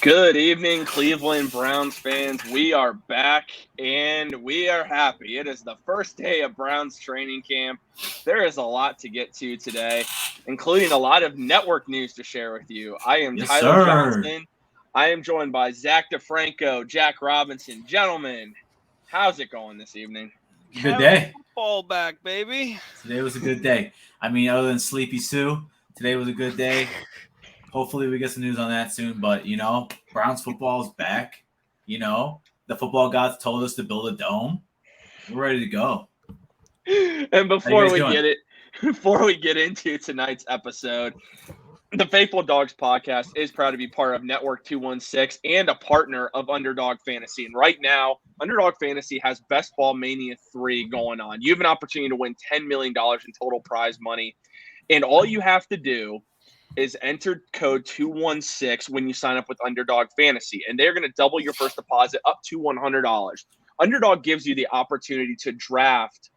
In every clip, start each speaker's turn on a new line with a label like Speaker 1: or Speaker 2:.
Speaker 1: Good evening, Cleveland Browns fans. We are back and we are happy. It is the first day of Browns training camp. There is a lot to get to today, including a lot of network news to share with you. I am Tyler Johnson. I am joined by Zach DeFranco, Jack Robinson. Gentlemen, how's it going this evening?
Speaker 2: Good day.
Speaker 3: Football back, baby.
Speaker 2: Today was a good day. I mean, other than Sleepy Sue, today was a good day. Hopefully we get some news on that soon. But, Browns football is back. The football gods told us to build a dome. We're ready to go.
Speaker 1: And before we get into tonight's episode, the Faithful Dogs podcast is proud to be part of Network 216 and a partner of Underdog Fantasy. And right now, Underdog Fantasy has Best Ball Mania 3 going on. You have an opportunity to win $10 million in total prize money. And all you have to do is enter code 216 when you sign up with Underdog Fantasy. And they're going to double your first deposit up to $100. Underdog gives you the opportunity to draft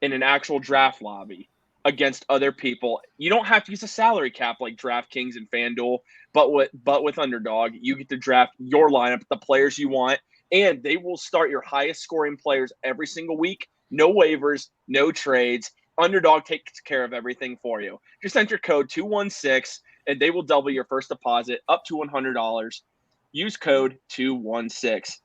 Speaker 1: in an actual draft lobby against other people. You don't have to use a salary cap like DraftKings and FanDuel, but with Underdog, you get to draft your lineup, the players you want, and they will start your highest scoring players every single week. No waivers, no trades. Underdog takes care of everything for you. Just enter code 216, and they will double your first deposit up to $100. Use code 216.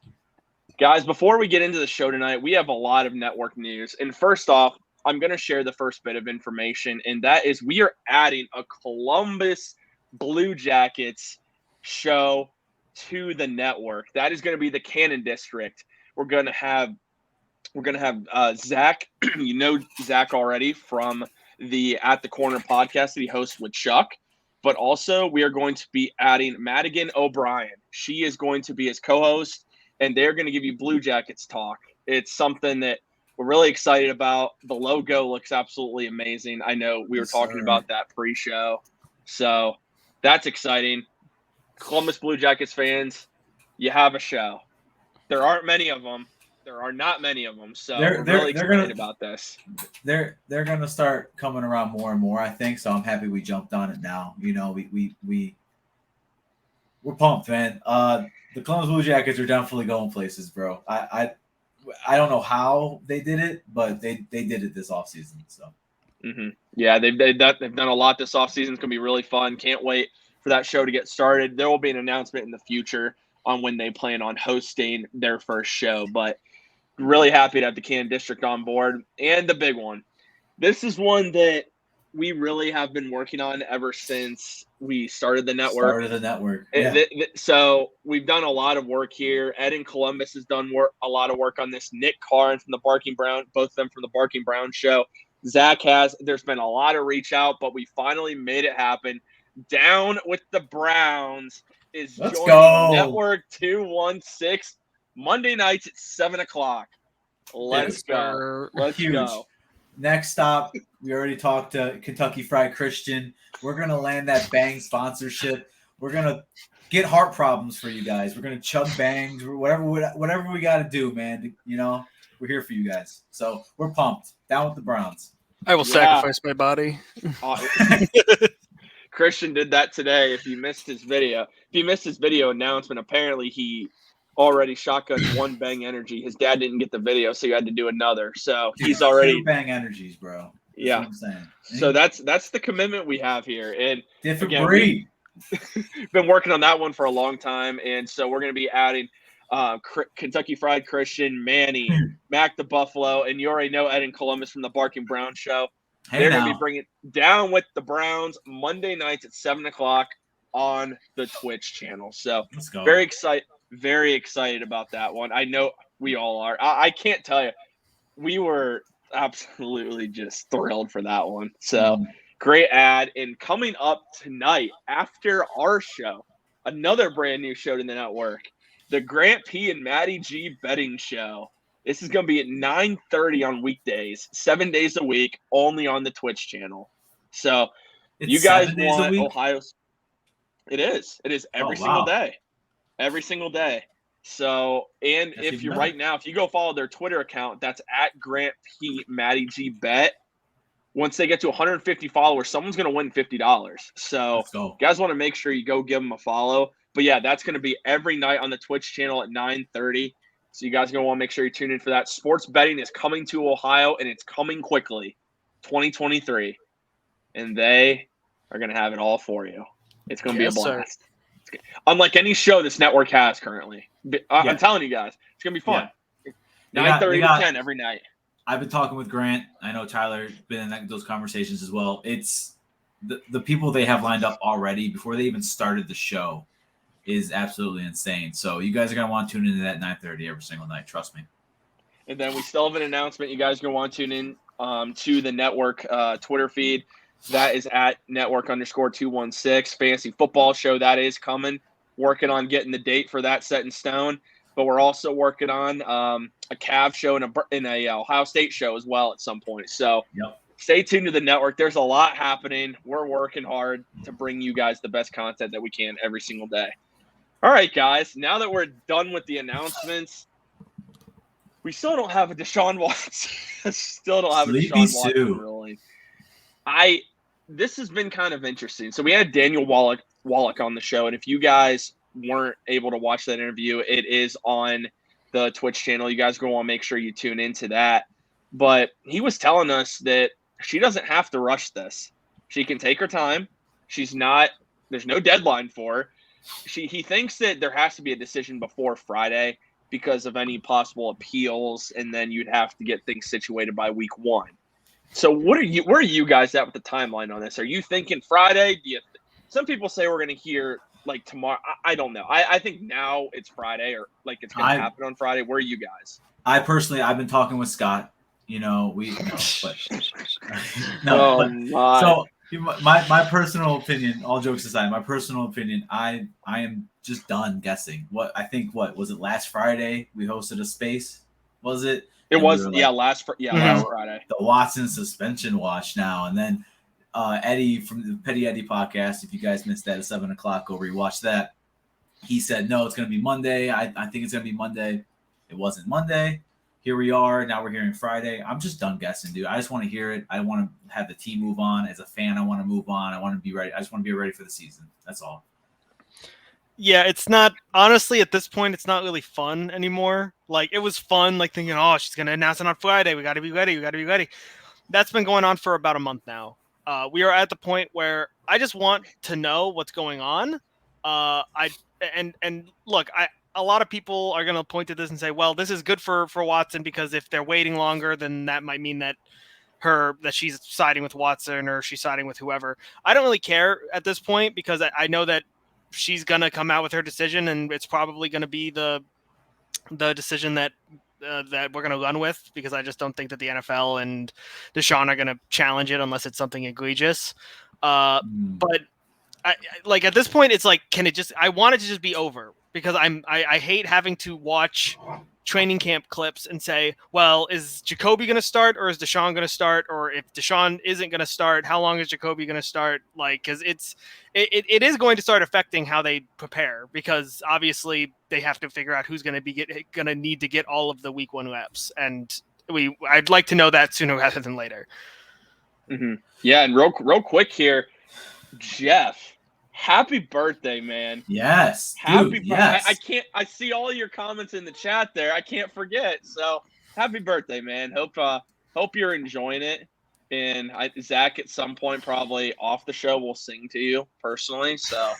Speaker 1: Guys, before we get into the show tonight, we have a lot of network news. And first off, I'm going to share the first bit of information, and that is we are adding a Columbus Blue Jackets show to the network. That is going to be the Cannon District. We're going to have Zach. You know Zach already from the At the Corner podcast that he hosts with Chuck. But also we are going to be adding Madigan O'Brien. She is going to be his co-host, and they're going to give you Blue Jackets talk. It's something that we're really excited about. The logo looks absolutely amazing. I know we were talking about that pre-show. So that's exciting. Columbus Blue Jackets fans, you have a show. There aren't many of them. There are not many of them, so we're really excited about this.
Speaker 2: They're going to start coming around more and more, I think. So I'm happy we jumped on it now. We're pumped, man. The Columbus Blue Jackets are definitely going places, bro. I don't know how they did it, but they did it this offseason. So,
Speaker 1: Yeah, they've done a lot this offseason. It's gonna be really fun. Can't wait for that show to get started. There will be an announcement in the future on when they plan on hosting their first show, but really happy to have the Cannon District on board. And the big one. This is one that we really have been working on ever since we started the network.
Speaker 2: Yeah.
Speaker 1: So we've done a lot of work here. Ed in Columbus has done a lot of work on this. Nick Carr from the Barking Brown, both of them from the Barking Brown show. Zach has. There's been a lot of reach out, but we finally made it happen. Down with the Browns is joining Network 216 Monday nights at 7 o'clock. Let's go. Let's go.
Speaker 2: Next stop, we already talked to Kentucky Fried Christian. We're going to land that Bang sponsorship. We're going to get heart problems for you guys. We're going to chug Bangs, whatever we got to do, man. We're here for you guys. So we're pumped. Down with the Browns.
Speaker 3: I will sacrifice my body.
Speaker 1: Christian did that today. If you missed his video announcement, apparently he already shotgunned one Bang Energy. His dad didn't get the video, so he had to do another. So he's already
Speaker 2: 2 Bang Energies, bro. That's what I'm saying.
Speaker 1: So that's the commitment we have here. And
Speaker 2: different breed.
Speaker 1: We've been working on that one for a long time, and so we're going to be adding Kentucky Fried Christian, Manny, Mac the Buffalo, and you already know Ed in Columbus from the Barking Brown show. They're going to be bringing Down with the Browns Monday nights at 7 o'clock on the Twitch channel. So
Speaker 2: let's go.
Speaker 1: Very excited about that one. I know we all are. I can't tell you. We were absolutely just thrilled for that one. So great ad. And coming up tonight after our show, another brand new show to the network, the Grant P. and Maddie G. betting show. This is going to be at 9:30 on weekdays, 7 days a week, only on the Twitch channel. So you guys want Ohio. It is. It is every single day. Every single day. So, and if you go follow their Twitter account, that's at Grant P. Maddie G. Bet. Once they get to 150 followers, someone's going to win $50. So, you guys want to make sure you go give them a follow. But yeah, that's going to be every night on the Twitch channel at 9:30. So you guys are going to want to make sure you tune in for that. Sports betting is coming to Ohio, and it's coming quickly, 2023. And they are going to have it all for you. It's going to be a blast. Unlike any show this network has currently. I'm telling you guys, it's going to be fun. Yeah. 9:30 to 10 every night.
Speaker 2: I've been talking with Grant. I know Tyler's been in those conversations as well. It's the people they have lined up already before they even started the show is absolutely insane. So you guys are going to want to tune into that 9:30 every single night. Trust me.
Speaker 1: And then we still have an announcement. You guys are going to want to tune in to the network Twitter feed. That is at network_216. Fantasy football show that is coming. Working on getting the date for that set in stone. But we're also working on a Cavs show and a Ohio State show as well at some point. So Stay tuned to the network. There's a lot happening. We're working hard to bring you guys the best content that we can every single day. All right, guys. Now that we're done with the announcements, we still don't have a Deshaun Watson. Still don't have a Deshaun Watson ruling. This has been kind of interesting. So we had Daniel Wallach on the show, and if you guys weren't able to watch that interview, it is on the Twitch channel. You guys are going to want to make sure you tune into that. But he was telling us that she doesn't have to rush this. She can take her time. There's no deadline for her. He thinks that there has to be a decision before Friday because of any possible appeals, and then you'd have to get things situated by week 1. So where are you guys at with the timeline on this? Are you thinking Friday? Some people say we're going to hear like tomorrow. I don't know. I think now it's Friday, or like it's going to happen on Friday. Where are you guys? I've
Speaker 2: been talking with Scott. So my personal opinion, all jokes aside, I am just done guessing. What was it last Friday? We hosted a space. Was it?
Speaker 1: It was last Friday.
Speaker 2: The Watson suspension watch now, and then Eddie from the Petty Eddie podcast. If you guys missed that at 7:00, go rewatch that. He said no, it's going to be Monday. I think it's going to be Monday. It wasn't Monday. Here we are. Now we're hearing Friday. I'm just done guessing, dude. I just want to hear it. I want to have the team move on. As a fan, I want to move on. I want to be ready. I just want to be ready for the season. That's all.
Speaker 3: Yeah, it's not – honestly, at this point, it's not really fun anymore. Like, it was fun, like, thinking, oh, she's going to announce it on Friday. We got to be ready. That's been going on for about a month now. We are at the point where I just want to know what's going on. Look, a lot of people are going to point to this and say, well, this is good for Watson because if they're waiting longer, then that might mean that she's siding with Watson or she's siding with whoever. I don't really care at this point because I know that she's going to come out with her decision, and it's probably going to be the decision that we're going to run with, because I just don't think that the NFL and Deshaun are going to challenge it unless it's something egregious. But like at this point, it's like, I want it to just be over, because I hate having to watch training camp clips and say, well, is Jacoby going to start or is Deshaun going to start? Or if Deshaun isn't going to start, how long is Jacoby going to start? Like, because it is going to start affecting how they prepare, because obviously they have to figure out who's going to need to get all of the week 1 reps. And I'd like to know that sooner rather than later.
Speaker 1: Mm-hmm. Yeah. And real quick here, Jeff, happy birthday, man.
Speaker 2: Yes.
Speaker 1: Happy birthday. I see all your comments in the chat there. I can't forget. So happy birthday, man. Hope you're enjoying it. And Zach, at some point, probably off the show, will sing to you personally. So,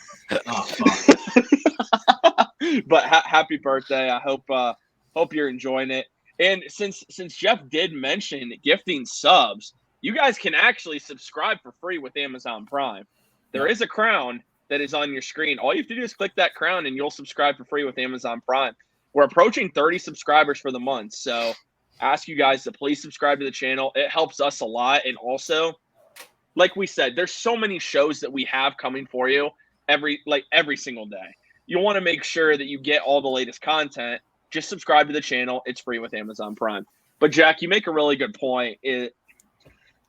Speaker 1: but happy birthday. I hope you're enjoying it. And since Jeff did mention gifting subs, you guys can actually subscribe for free with Amazon Prime. There is a crown that is on your screen. All you have to do is click that crown and you'll subscribe for free with Amazon Prime. We're approaching 30 subscribers for the month. So ask you guys to please subscribe to the channel. It helps us a lot. And also, like we said, there's so many shows that we have coming for you every single day. You want to make sure that you get all the latest content. Just subscribe to the channel. It's free with Amazon Prime. But Jack, you make a really good point.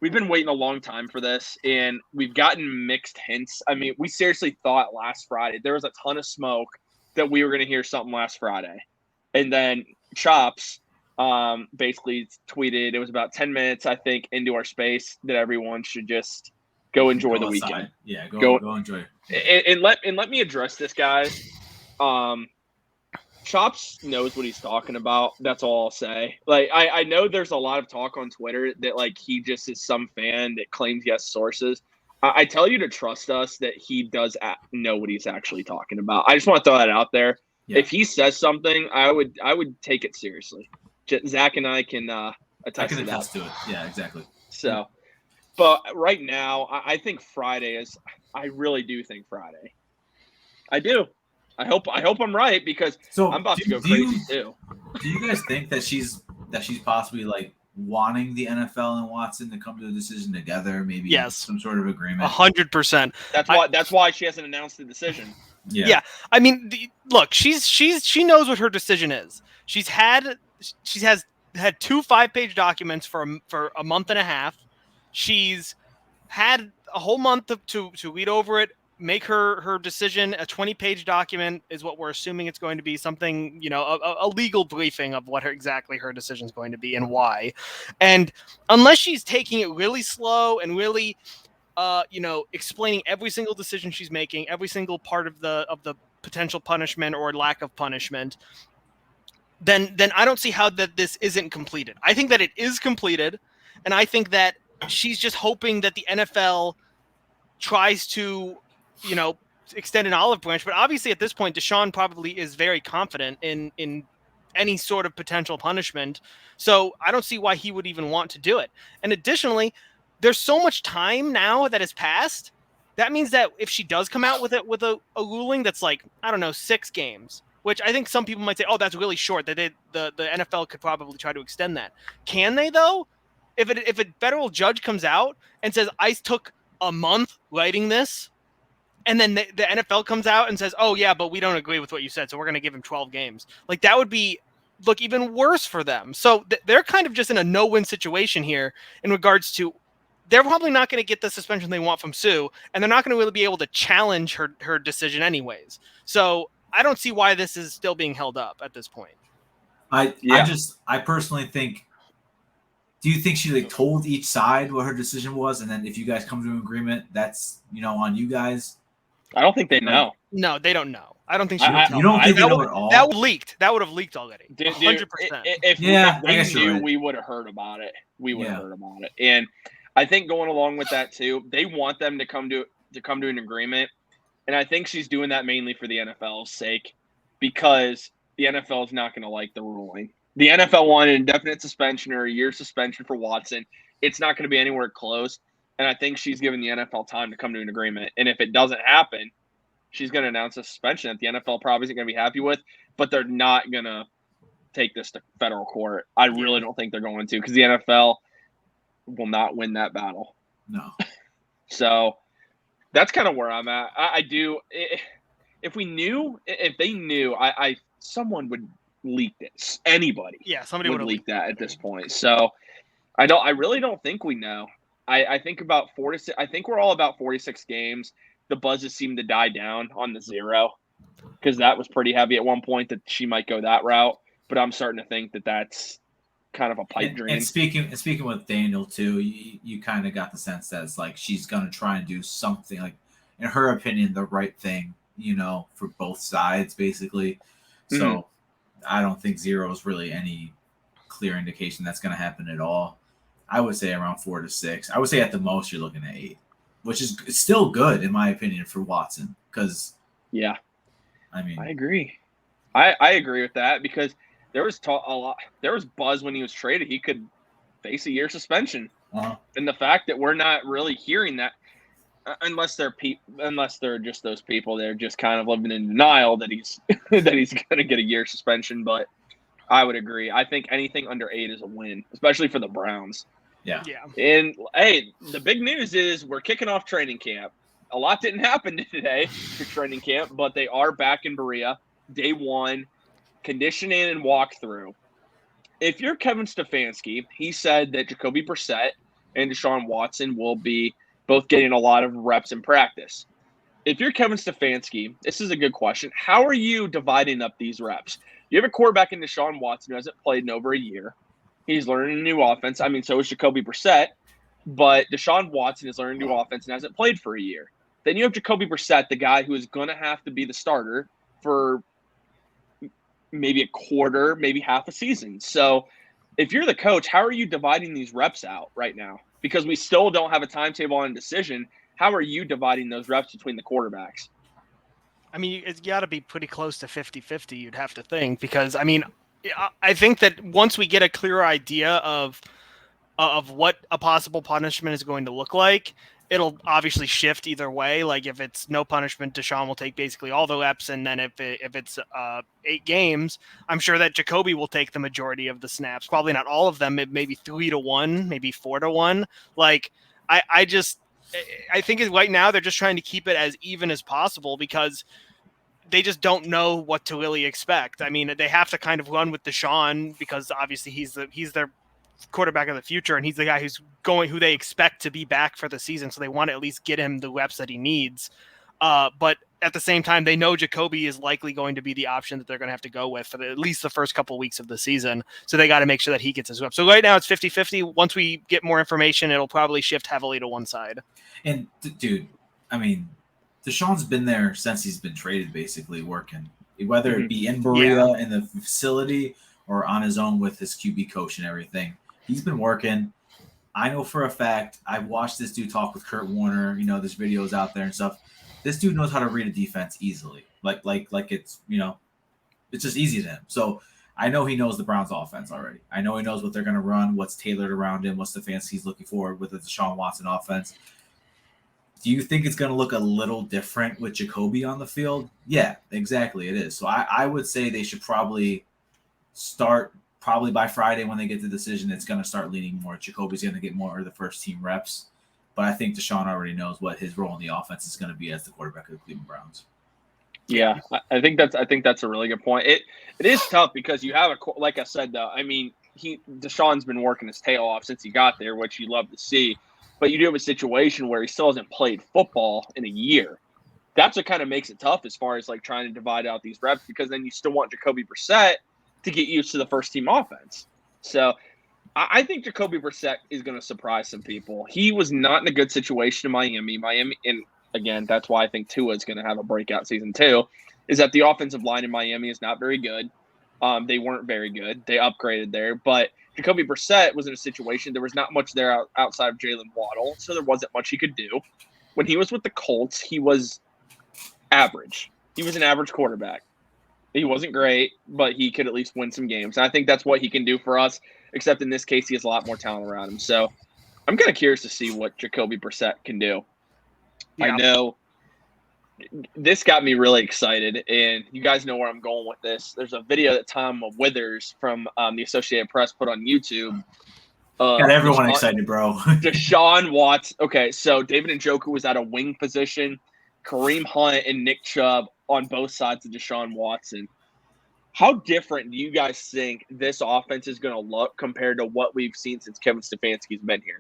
Speaker 1: We've been waiting a long time for this, and we've gotten mixed hints. I mean, we seriously thought last Friday there was a ton of smoke that we were going to hear something last Friday. And then Chops basically tweeted, it was about 10 minutes, I think, into our space, that everyone should just go enjoy the weekend.
Speaker 2: Yeah, go enjoy.
Speaker 1: And let me address this, guys. Chops knows what he's talking about. That's all I'll say. Like, I know there's a lot of talk on Twitter that, like, he just is some fan that claims he has sources. I tell you to trust us that he does know what he's actually talking about. I just want to throw that out there. Yeah. If he says something, I would take it seriously. Zach and I can attest to that.
Speaker 2: To it. Yeah, exactly.
Speaker 1: So, but right now, I think Friday is. I really do think Friday. I do. I hope I'm right because I'm about to go crazy too.
Speaker 2: Do you guys think that she's possibly like wanting the NFL and Watson to come to a decision together? Maybe some sort of agreement.
Speaker 3: 100%.
Speaker 1: That's why she hasn't announced the decision.
Speaker 3: Yeah. I mean, look, she knows what her decision is. She has had 2 5-page documents for a month and a half. She's had a whole month to read over it. Make her decision. A 20-page document is what we're assuming it's going to be. Something, a legal briefing of what exactly her decision is going to be and why. And unless she's taking it really slow and really, explaining every single decision she's making, every single part of the potential punishment or lack of punishment, then I don't see how that this isn't completed. I think that it is completed, and I think that she's just hoping that the NFL tries to extend an olive branch. But obviously at this point, Deshaun probably is very confident in any sort of potential punishment. So I don't see why he would even want to do it. And additionally, there's so much time now that has passed. That means that if she does come out with a ruling that's like, I don't know, 6 games, which I think some people might say, oh, that's really short. That the NFL could probably try to extend that. Can they though? If a federal judge comes out and says, I took a month writing this, and then the NFL comes out and says, oh, yeah, but we don't agree with what you said, so we're going to give him 12 games. Like, that would look even worse for them. So they're kind of just in a no-win situation here in regards to they're probably not going to get the suspension they want from Sue, and they're not going to really be able to challenge her decision anyways. So I don't see why this is still being held up at this point.
Speaker 2: I personally think, do you think she told each side what her decision was, and then if you guys come to an agreement, that's on you guys?
Speaker 1: I don't think they know.
Speaker 3: No, they don't know. I don't think she.
Speaker 2: You don't think they know at all?
Speaker 3: That leaked. That would have leaked already. 100%.
Speaker 1: If we knew, we would have heard about it. And I think going along with that too, they want them to come to an agreement, and I think she's doing that mainly for the NFL's sake, because the NFL is not going to like the ruling. The NFL wanted an indefinite suspension or a year suspension for Watson. It's not going to be anywhere close. And I think she's given the NFL time to come to an agreement. And if it doesn't happen, she's going to announce a suspension that the NFL probably isn't going to be happy with. But they're not going to take this to federal court. I really don't think they're going to, because the NFL will not win that battle.
Speaker 2: No.
Speaker 1: So that's kind of where I'm at. I do. If they knew, someone would leak this. Anybody.
Speaker 3: Yeah, somebody
Speaker 1: would leak that at this point. So I really don't think we know. I think about 4 to 6. I think we're all about 46 games. The buzzes seem to die down on the 0, because that was pretty heavy at one point that she might go that route. But I'm starting to think that that's kind of a pipe dream.
Speaker 2: And speaking with Daniel too, you kind of got the sense that it's like she's going to try and do something, like, in her opinion, the right thing, for both sides basically. So I don't think 0 is really any clear indication that's going to happen at all. I would say around 4 to 6. I would say at the most you're looking at 8, which is still good in my opinion for Watson. Because I
Speaker 1: agree. I agree with that, because there was a lot. There was buzz when he was traded. He could face a year suspension, and the fact that we're not really hearing that, unless they're just those people, they're just kind of living in denial that he's going to get a year suspension. But I would agree. I think anything under 8 is a win, especially for the Browns.
Speaker 2: Yeah.
Speaker 1: And hey, the big news is we're kicking off training camp. A lot didn't happen today for training camp, but they are back in Berea, day 1, conditioning and walkthrough. If you're Kevin Stefanski, he said that Jacoby Brissett and Deshaun Watson will be both getting a lot of reps in practice. If you're Kevin Stefanski, this is a good question. How are you dividing up these reps? You have a quarterback in Deshaun Watson who hasn't played in over a year. He's learning a new offense. I mean, so is Jacoby Brissett. But Deshaun Watson is learning a new offense and hasn't played for a year. Then you have Jacoby Brissett, the guy who is going to have to be the starter for maybe a quarter, maybe half a season. So if you're the coach, how are you dividing these reps out right now? Because we still don't have a timetable on a decision. How are you dividing those reps between the quarterbacks?
Speaker 3: I mean, it's got to be pretty close to 50-50, you'd have to think, because, I mean, I think that once we get a clearer idea of what a possible punishment is going to look like, it'll obviously shift either way. Like if it's no punishment, Deshaun will take basically all the reps, and then if it's 8 games, I'm sure that Jacoby will take the majority of the snaps. Probably not all of them, maybe 3-1, maybe 4-1. Like I think right now they're just trying to keep it as even as possible because they just don't know what to really expect. I mean, they have to kind of run with Deshaun because obviously he's their quarterback of the future, and he's the guy who they expect to be back for the season. So they want to at least get him the reps that he needs. But at the same time, they know Jacoby is likely going to be the option that they're going to have to go with for at least the first couple of weeks of the season. So they got to make sure that he gets his reps. So right now it's 50-50. Once we get more information, it'll probably shift heavily to one side.
Speaker 2: And dude, I mean, Deshaun's been there since he's been traded, basically working, whether it be in Berea in the facility or on his own with his QB coach and everything. He's been working. I know for a fact, I've watched this dude talk with Kurt Warner. You know, there's videos out there and stuff. This dude knows how to read a defense easily. Like it's, you know, it's just easy to him. So I know he knows the Browns offense already. I know he knows what they're going to run, what's tailored around him, what's the fancy he's looking for with the Deshaun Watson offense. Do you think it's going to look a little different with Jacoby on the field? Yeah, exactly. It is. So I would say they should probably start by Friday when they get the decision. It's going to start leaning more. Jacoby's going to get more of the first team reps. But I think Deshaun already knows what his role in the offense is going to be as the quarterback of the Cleveland Browns.
Speaker 1: Yeah, I think that's a really good point. It is tough because you have like I said though. I mean, Deshaun's been working his tail off since he got there, which you love to see. But you do have a situation where he still hasn't played football in a year. That's what kind of makes it tough as far as like trying to divide out these reps, because then you still want Jacoby Brissett to get used to the first team offense. So I think Jacoby Brissett is going to surprise some people. He was not in a good situation in Miami, and again, that's why I think Tua is going to have a breakout season too, is that the offensive line in Miami is not very good. They weren't very good. They upgraded there, but Jacoby Brissett was in a situation, there was not much there outside of Jalen Waddle, so there wasn't much he could do. When he was with the Colts, he was average. He was an average quarterback. He wasn't great, but he could at least win some games. And I think that's what he can do for us, except in this case, he has a lot more talent around him. So I'm kind of curious to see what Jacoby Brissett can do. Yeah. I know this got me really excited, and you guys know where I'm going with this. There's a video that Tom Withers from the Associated Press put on YouTube.
Speaker 2: Got everyone excited, bro.
Speaker 1: Deshaun Watson. Okay, so David Njoku was at a wing position. Kareem Hunt and Nick Chubb on both sides of Deshaun Watson. How different do you guys think this offense is going to look compared to what we've seen since Kevin Stefanski's been here?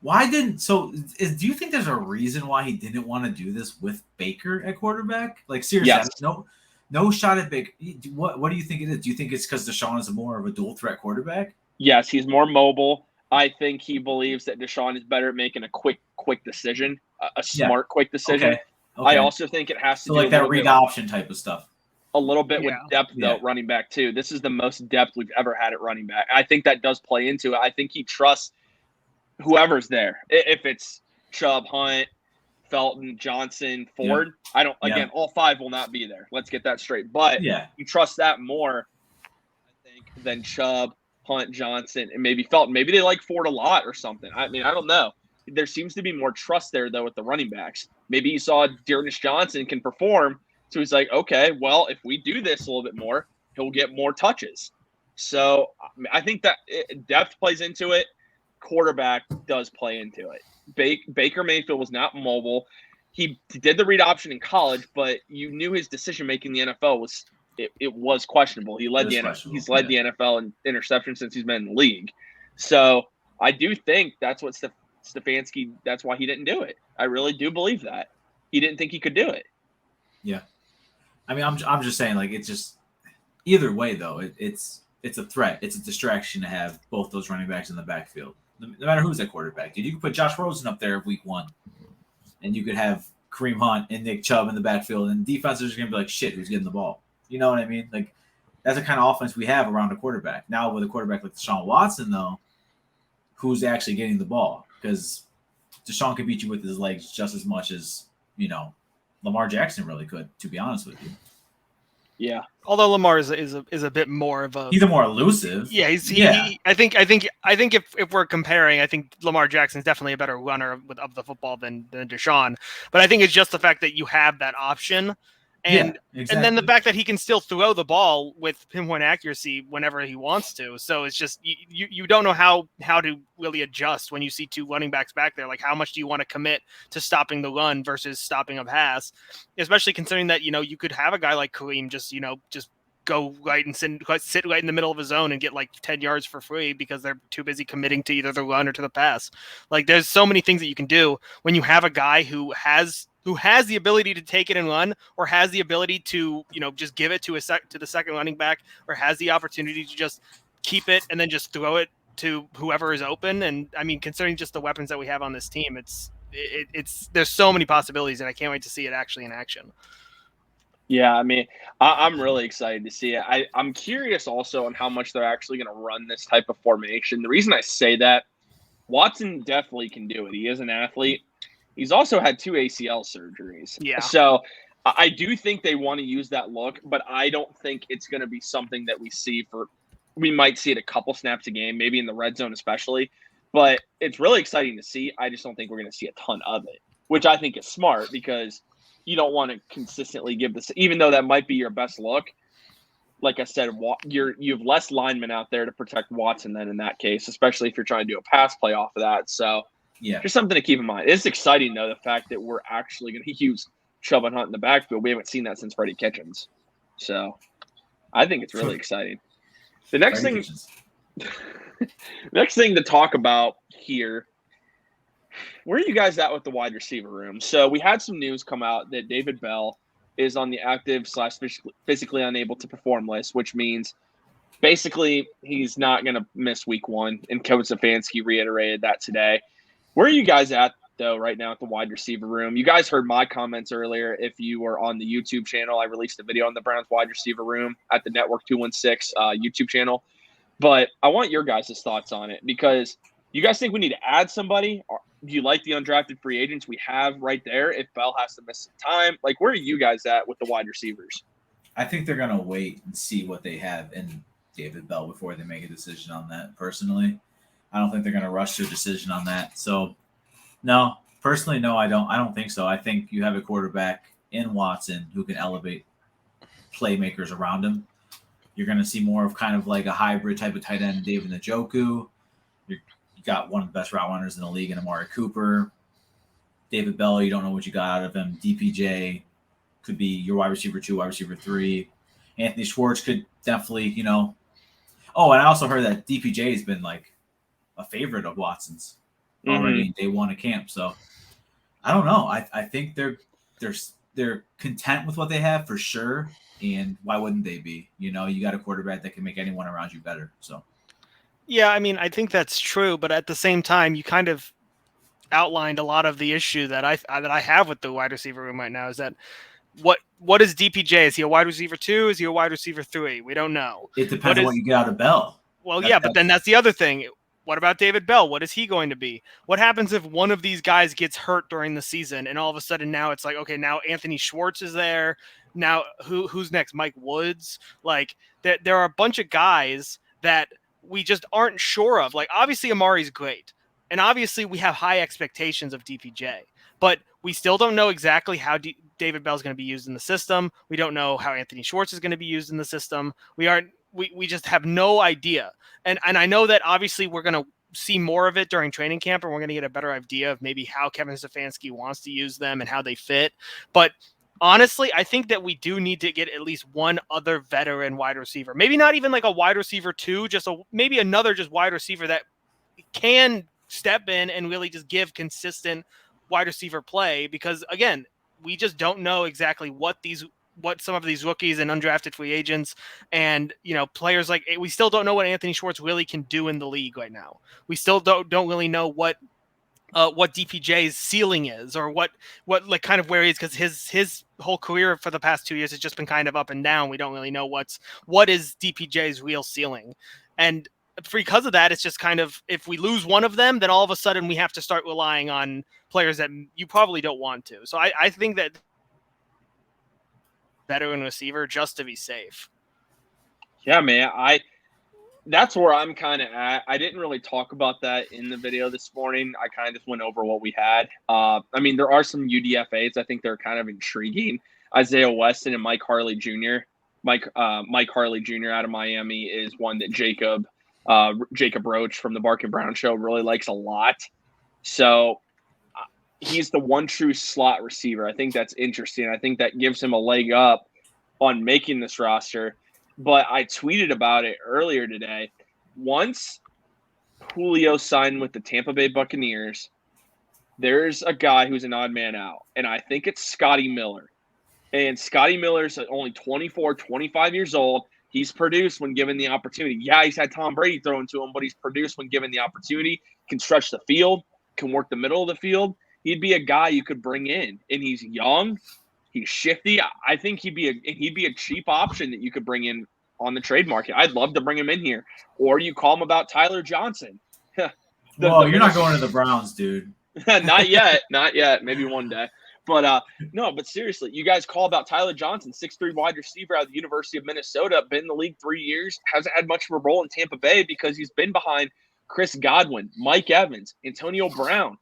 Speaker 2: Do you think there's a reason why he didn't want to do this with Baker at quarterback? Like, seriously, yes. No shot at Baker. What do you think it is? Do you think it's because Deshaun is more of a dual threat quarterback?
Speaker 1: Yes, he's more mobile. I think he believes that Deshaun is better at making a quick decision, a smart, quick decision. Okay. I also think it has to do
Speaker 2: like that read option type of stuff.
Speaker 1: A little bit with depth, though, running back, too. This is the most depth we've ever had at running back. I think that does play into it. I think he trusts whoever's there. If it's Chubb, Hunt, Felton, Johnson, Ford, again, all five will not be there. Let's get that straight. But you trust that more, I think, than Chubb, Hunt, Johnson, and maybe Felton. Maybe they like Ford a lot or something. I mean, I don't know. There seems to be more trust there, though, with the running backs. Maybe he saw Dearness Johnson can perform, so he's like, okay, well, if we do this a little bit more, he'll get more touches. So I think that depth plays into it. Quarterback does play into it. Baker Mayfield was not mobile. He did the read option in college, but you knew his decision-making in the NFL was questionable. He led the NFL in interceptions since he's been in the league. So I do think that's what Stefanski, that's why he didn't do it. I really do believe that. He didn't think he could do it.
Speaker 2: Yeah. I mean, I'm just saying, like, it's just either way, though, it's a threat. It's a distraction to have both those running backs in the backfield. No matter who's at quarterback. Dude, you could put Josh Rosen up there week 1, and you could have Kareem Hunt and Nick Chubb in the backfield, and defenses are going to be like, shit, who's getting the ball? You know what I mean? Like, That's the kind of offense we have around a quarterback. Now with a quarterback like Deshaun Watson, though, who's actually getting the ball? Because Deshaun can beat you with his legs just as much as, Lamar Jackson really could, to be honest with you.
Speaker 1: Yeah.
Speaker 3: Although Lamar is a bit more of a.
Speaker 2: He's a more elusive.
Speaker 3: Yeah, I think if we're comparing, I think Lamar Jackson's definitely a better runner of the football than Deshaun. But I think it's just the fact that you have that option. And
Speaker 2: exactly.
Speaker 3: and then the fact that he can still throw the ball with pinpoint accuracy whenever he wants to. So it's just you don't know how to really adjust when you see two running backs back there. Like, how much do you want to commit to stopping the run versus stopping a pass? Especially considering that, you could have a guy like Kareem just go right and sit right in the middle of his zone and get like 10 yards for free because they're too busy committing to either the run or to the pass. Like, there's so many things that you can do when you have a guy who has the ability to take it and run, or has the ability to, just give it to the second running back, or has the opportunity to just keep it and then just throw it to whoever is open. And I mean, considering just the weapons that we have on this team, it's there's so many possibilities, and I can't wait to see it actually in action.
Speaker 1: Yeah, I mean, I'm really excited to see it. I'm curious also on how much they're actually going to run this type of formation. The reason I say that, Watson definitely can do it. He is an athlete. He's also had 2 ACL surgeries.
Speaker 3: Yeah.
Speaker 1: So I do think they want to use that look, but I don't think it's going to be something that we might see it a couple snaps a game, maybe in the red zone especially. But it's really exciting to see. I just don't think we're going to see a ton of it, which I think is smart because you don't want to consistently give this, even though that might be your best look. Like I said, you have less linemen out there to protect Watson then in that case, especially if you're trying to do a pass play off of that. So
Speaker 2: yeah,
Speaker 1: just something to keep in mind. It's exciting, though, the fact that we're actually going to use Chubb and Hunt in the backfield. We haven't seen that since Freddie Kitchens. So I think it's really exciting. The next thing to talk about here, where are you guys at with the wide receiver room? So we had some news come out that David Bell is on the active/physically unable to perform list, which means basically he's not going to miss week 1. And Coach Stefanski reiterated that today. Where are you guys at, though, right now at the wide receiver room? You guys heard my comments earlier. If you were on the YouTube channel, I released a video on the Browns wide receiver room at the Network 216 YouTube channel. But I want your guys' thoughts on it, because you guys think we need to add somebody? Or do you like the undrafted free agents we have right there if Bell has to miss some time? Like, where are you guys at with the wide receivers?
Speaker 2: I think they're going to wait and see what they have in David Bell before they make a decision on that, personally. I don't think they're going to rush to a decision on that. So, no, personally, no, I don't think so. I think you have a quarterback in Watson who can elevate playmakers around him. You're going to see more of kind of like a hybrid type of tight end, David Njoku. You got one of the best route runners in the league in Amari Cooper. David Bell, you don't know what you got out of him. DPJ could be your wide receiver 2, wide receiver 3. Anthony Schwartz could definitely, Oh, and I also heard that DPJ has been like a favorite of Watson's already in day 1 of camp. So I don't know. I think they're content with what they have for sure. And why wouldn't they be? You got a quarterback that can make anyone around you better. So
Speaker 3: yeah, I mean, I think that's true, but at the same time, you kind of outlined a lot of the issue that I have with the wide receiver room right now. Is that what is DPJ? Is he a wide receiver 2? Is he a wide receiver 3? We don't know.
Speaker 2: It depends on what you get out of Bell.
Speaker 3: Well, but then that's the other thing. What about David Bell? What is he going to be? What happens if one of these guys gets hurt during the season and all of a sudden now it's like, okay, now Anthony Schwartz is there. Now who's next? Mike Woods? Like there are a bunch of guys that we just aren't sure of. Like, obviously Amari's great. And obviously we have high expectations of DPJ, but we still don't know exactly how David Bell is going to be used in the system. We don't know how Anthony Schwartz is going to be used in the system. We just have no idea. And I know that obviously we're going to see more of it during training camp, and we're going to get a better idea of maybe how Kevin Stefanski wants to use them and how they fit. But honestly, I think that we do need to get at least one other veteran wide receiver. Maybe not even like a wide receiver 2, maybe another just wide receiver that can step in and really just give consistent wide receiver play, because again, we just don't know exactly what some of these rookies and undrafted free agents and players like, we still don't know what Anthony Schwartz really can do in the league right now. We still don't really know what what DPJ's ceiling is, or what like kind of where he is, because his whole career for the past 2 years has just been kind of up and down. We don't really know what is DPJ's real ceiling, and because of that, it's just kind of, if we lose one of them, then all of a sudden we have to start relying on players that you probably don't want to. So I think that veteran receiver just to be safe.
Speaker 1: Yeah, man. That's where I'm kind of at. I didn't really talk about that in the video this morning. I kind of just went over what we had. I mean, there are some UDFAs. I think they're kind of intriguing. Isaiah Weston and Mike Harley Jr. Mike Harley Jr. out of Miami is one that Jacob Roach from the Bark and Brown Show really likes a lot. So he's the one true slot receiver. I think that's interesting. I think that gives him a leg up on making this roster. But I tweeted about it earlier today. Once Julio signed with the Tampa Bay Buccaneers, there's a guy who's an odd man out, and I think it's Scotty Miller. And Scotty Miller's only 24, 25 years old. He's produced when given the opportunity. Yeah, he's had Tom Brady thrown to him, but he's produced when given the opportunity. Can stretch the field, can work the middle of the field. He'd be a guy you could bring in, and he's young. He's shifty. I think he'd be a cheap option that you could bring in on the trade market. I'd love to bring him in here. Or you call him about Tyler Johnson.
Speaker 2: You're not going to the Browns, dude.
Speaker 1: Not yet. Maybe one day. But no, but seriously, you guys call about Tyler Johnson, 6'3" wide receiver out of the University of Minnesota, been in the league 3 years, hasn't had much of a role in Tampa Bay because he's been behind Chris Godwin, Mike Evans, Antonio Brown.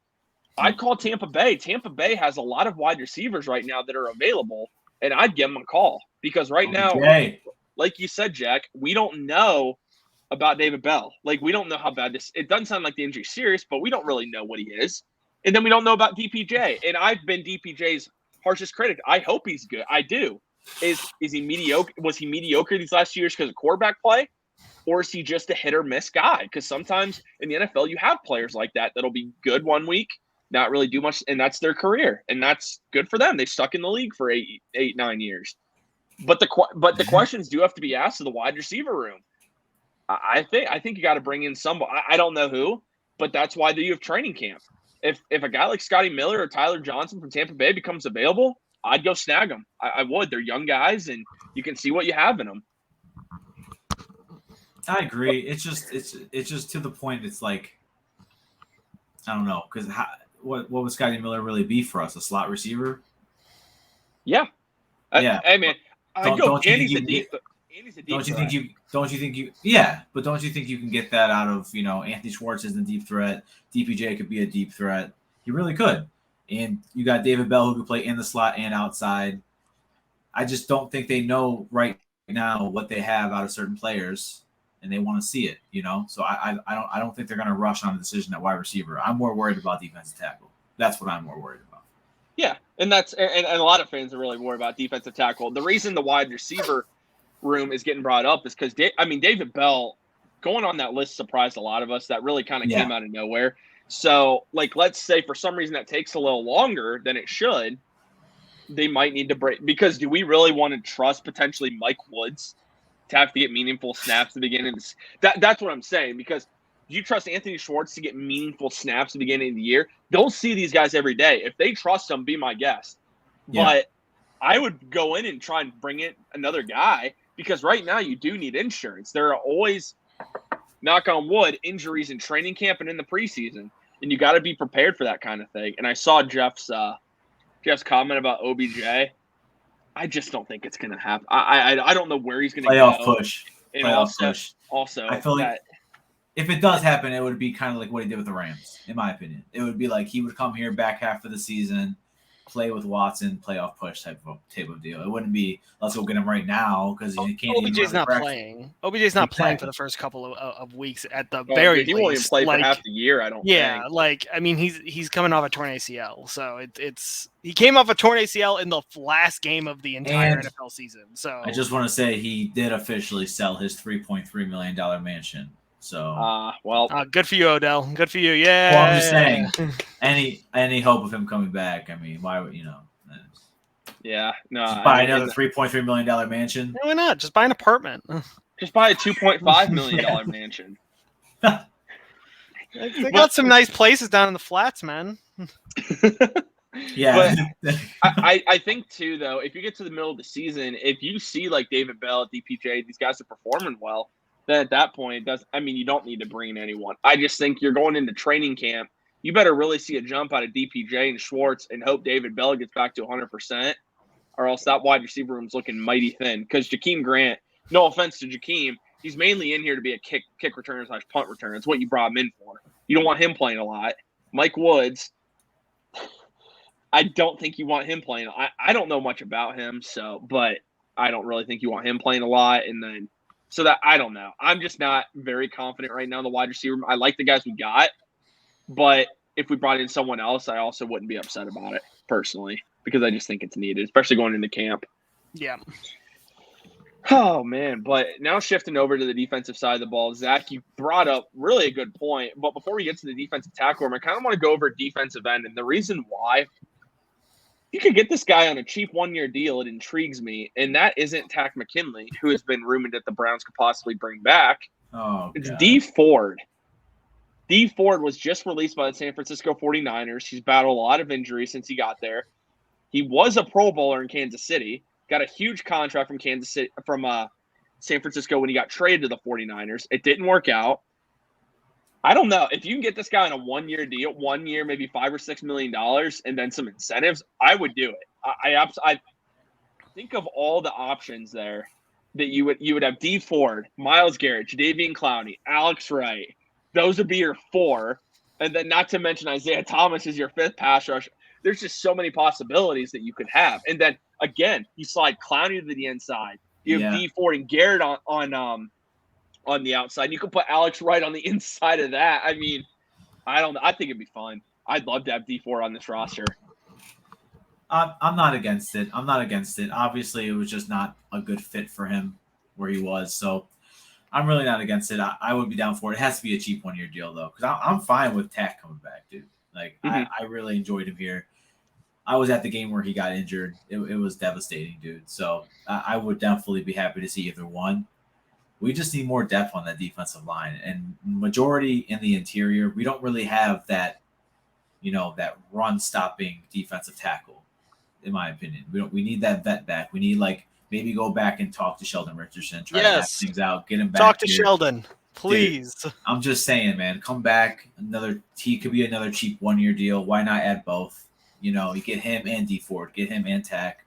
Speaker 1: I'd call Tampa Bay. Tampa Bay has a lot of wide receivers right now that are available, and I'd give them a call because right now, like you said, Jack, we don't know about David Bell. Like, we don't know how bad this – it doesn't sound like the injury's serious, but we don't really know what he is. And then we don't know about DPJ. And I've been DPJ's harshest critic. I hope he's good. I do. Is he mediocre? Was he mediocre these last 2 years because of quarterback play? Or is he just a hit or miss guy? Because sometimes in the NFL, you have players like that that'll be good 1 week, not really do much, and that's their career. And that's good for them. They stuck in the league for 9 years. But the questions do have to be asked to the wide receiver room. I think you got to bring in somebody. I don't know who, but that's why you have training camp. If a guy like Scotty Miller or Tyler Johnson from Tampa Bay becomes available, I'd go snag them. I would. They're young guys, and you can see what you have in them.
Speaker 2: I agree. It's just to the point. It's like, I don't know, because what would Scotty Miller really be for us? A slot receiver?
Speaker 1: Yeah.
Speaker 2: Yeah.
Speaker 1: Hey man, I'd go. Andy's a deep.
Speaker 2: Don't you think you? Yeah, but don't you think you can get that out of Anthony Schwartz isn't a deep threat. DPJ could be a deep threat. He really could. And you got David Bell who could play in the slot and outside. I just don't think they know right now what they have out of certain players, and they want to see it. So I don't think they're going to rush on a decision at wide receiver. I'm more worried about defensive tackle. That's what I'm more worried about.
Speaker 1: Yeah, and a lot of fans are really worried about defensive tackle. The reason the wide receiver room is getting brought up is because David Bell going on that list surprised a lot of us. That really kind of came out of nowhere. So, like, let's say for some reason that takes a little longer than it should, they might need to break. Because do we really want to trust potentially Mike Woods to have to get meaningful snaps to begin? That's what I'm saying. Because do you trust Anthony Schwartz to get meaningful snaps at the beginning of the year? They'll see these guys every day. If they trust them, be my guest. Yeah. But I would go in and try and bring in another guy. Because right now you do need insurance. There are always, knock on wood, injuries in training camp and in the preseason. And you got to be prepared for that kind of thing. And I saw Jeff's comment about OBJ. I just don't think it's going to happen. I don't know where he's going to go.
Speaker 2: Playoff push.
Speaker 1: And also,
Speaker 2: I feel like if it does happen, it would be kind of like what he did with the Rams, in my opinion. It would be like he would come here back half of the season, play with Watson, playoff push type of deal. It wouldn't be let's go get him right now because he can't.
Speaker 3: OBJ's not playing. OBJ's not playing for the first couple of weeks at the very least.
Speaker 1: He won't even play for half the year. I don't.
Speaker 3: Yeah,
Speaker 1: think.
Speaker 3: He's coming off a torn ACL, so he came off a torn ACL in the last game of the entire NFL season. So
Speaker 2: I just want to say he did officially sell his $3.3 million mansion. So
Speaker 3: good for you, Odell. Good for you. Yeah.
Speaker 2: Well, I'm just saying, any hope of him coming back? I mean, why would
Speaker 1: Yeah, no.
Speaker 2: Just buy another $3.3 million mansion.
Speaker 3: No, why not? Just buy an apartment.
Speaker 1: Just buy a $2.5 million mansion.
Speaker 3: They got some nice places down in the flats, man.
Speaker 2: Yeah.
Speaker 1: But I think too, though, if you get to the middle of the season, if you see like David Bell, DPJ, these guys are performing well, then at that point, you don't need to bring in anyone. I just think you're going into training camp. You better really see a jump out of DPJ and Schwartz and hope David Bell gets back to 100%, or else that wide receiver room's looking mighty thin. Because Jakeem Grant, no offense to Jakeem, he's mainly in here to be a kick returner / punt returner. It's what you brought him in for. You don't want him playing a lot. Mike Woods, I don't think you want him playing. I don't know much about him, but I don't really think you want him playing a lot. And then, I don't know. I'm just not very confident right now in the wide receiver. I like the guys we got, but if we brought in someone else, I also wouldn't be upset about it personally because I just think it's needed, especially going into camp.
Speaker 3: Yeah.
Speaker 1: Oh, man. But now shifting over to the defensive side of the ball, Zach, you brought up really a good point. But before we get to the defensive tackle room, I kind of want to go over defensive end. And the reason why you could get this guy on a cheap one-year deal, it intrigues me. And that isn't Tack McKinley, who has been rumored that the Browns could possibly bring back.
Speaker 2: Oh,
Speaker 1: it's
Speaker 2: God.
Speaker 1: D. Ford. D. Ford was just released by the San Francisco 49ers. He's battled a lot of injuries since he got there. He was a Pro Bowler in Kansas City. Got a huge contract from San Francisco when he got traded to the 49ers. It didn't work out. I don't know. If you can get this guy on a one-year deal, 1 year, maybe $5 or $6 million, and then some incentives, I would do it. I think of all the options there that you would have D. Ford, Myles Garrett, Jadeveon Clowney, Alex Wright. Those would be your 4. And then not to mention Isaiah Thomas is your 5th pass rush. There's just so many possibilities that you could have. And then, again, you slide Clowney to the inside. You have D. Ford and Garrett on the outside. You can put Alex Wright on the inside of that. I mean, I don't know. I think it'd be fun. I'd love to have D. Ford on this roster.
Speaker 2: I'm not against it. Obviously, it was just not a good fit for him where he was. So I'm really not against it. I would be down for it. It has to be a cheap one-year deal, though, because I'm fine with Tack coming back, dude. Like, I really enjoyed him here. I was at the game where he got injured. It was devastating, dude. So I would definitely be happy to see either one. We just need more depth on that defensive line, and majority in the interior. We don't really have that, that run-stopping defensive tackle, in my opinion. We need that vet back. We need maybe go back and talk to Sheldon Richardson, try to have things out, get him back.
Speaker 3: Talk to Sheldon, please.
Speaker 2: Dude, I'm just saying, man, come back. He could be another cheap 1-year deal. Why not add both? You get him and D. Ford, get him and Tack.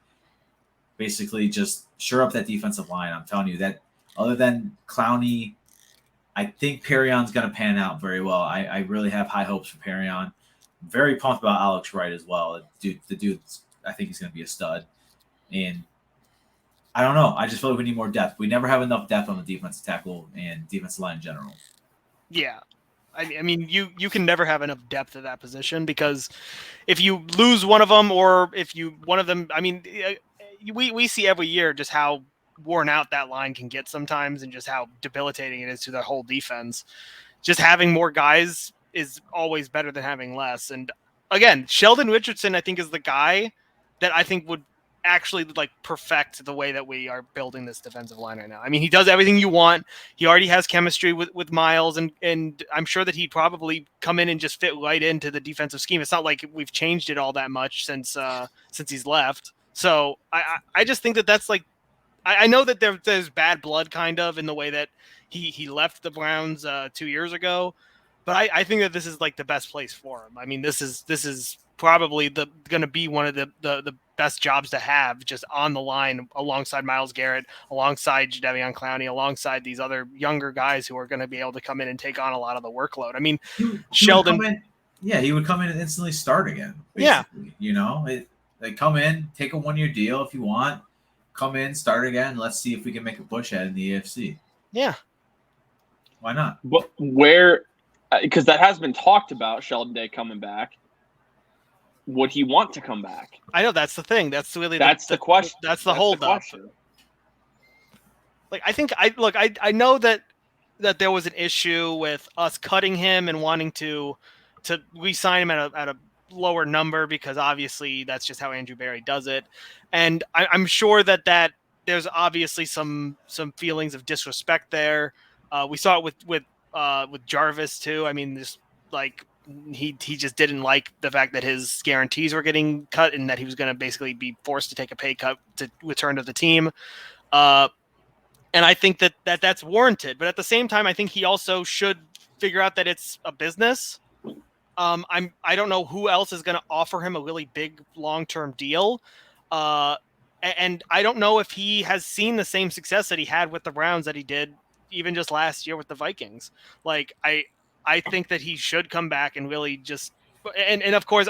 Speaker 2: Basically, just shore up that defensive line. I'm telling you that. Other than Clowney, I think Perrion's going to pan out very well. I really have high hopes for Perrion. I'm very pumped about Alex Wright as well. The dude, I think he's going to be a stud. And I don't know. I just feel like we need more depth. We never have enough depth on the defensive tackle and defensive line in general.
Speaker 3: Yeah. I mean, you can never have enough depth at that position because if you lose one of them or one of them, I mean, we see every year just how worn out that line can get sometimes and just how debilitating it is to the whole defense. Just having more guys is always better than having less. And again, Sheldon Richardson, I think, is the guy that I think would actually perfect the way that we are building this defensive line right now. I mean, he does everything you want. He already has chemistry with Myles, and I'm sure that he'd probably come in and just fit right into the defensive scheme. It's not like we've changed it all that much since he's left. So I just think that's I know that there's bad blood kind of in the way that he left the Browns 2 years ago, but I think that this is the best place for him. I mean, this is probably going to be one of the best jobs to have, just on the line alongside Myles Garrett, alongside Jadeveon Clowney, alongside these other younger guys who are going to be able to come in and take on a lot of the workload. I mean, Sheldon.
Speaker 2: He would come in and instantly start again. Basically. Yeah. Come in, take a 1-year deal if you want. Come in, start again. Let's see if we can make a push ahead in the AFC.
Speaker 3: Yeah.
Speaker 2: Why not?
Speaker 1: But because that has been talked about, Sheldon Day coming back. Would he want to come back?
Speaker 3: I know that's the thing. That's really
Speaker 1: the question.
Speaker 3: That's the holdup. I know that there was an issue with us cutting him and wanting to re-sign him at a lower number because obviously that's just how Andrew Berry does it, and I'm sure that there's obviously some feelings of disrespect there. We saw it with Jarvis too. I mean, like he just didn't like the fact that his guarantees were getting cut and that he was going to basically be forced to take a pay cut to return to the team. And I think that's warranted. But at the same time, I think he also should figure out that it's a business. I don't know who else is going to offer him a really big long-term deal. And I don't know if he has seen the same success that he had with the Browns that he did even just last year with the Vikings. Like, I think that he should come back and really just, and of course,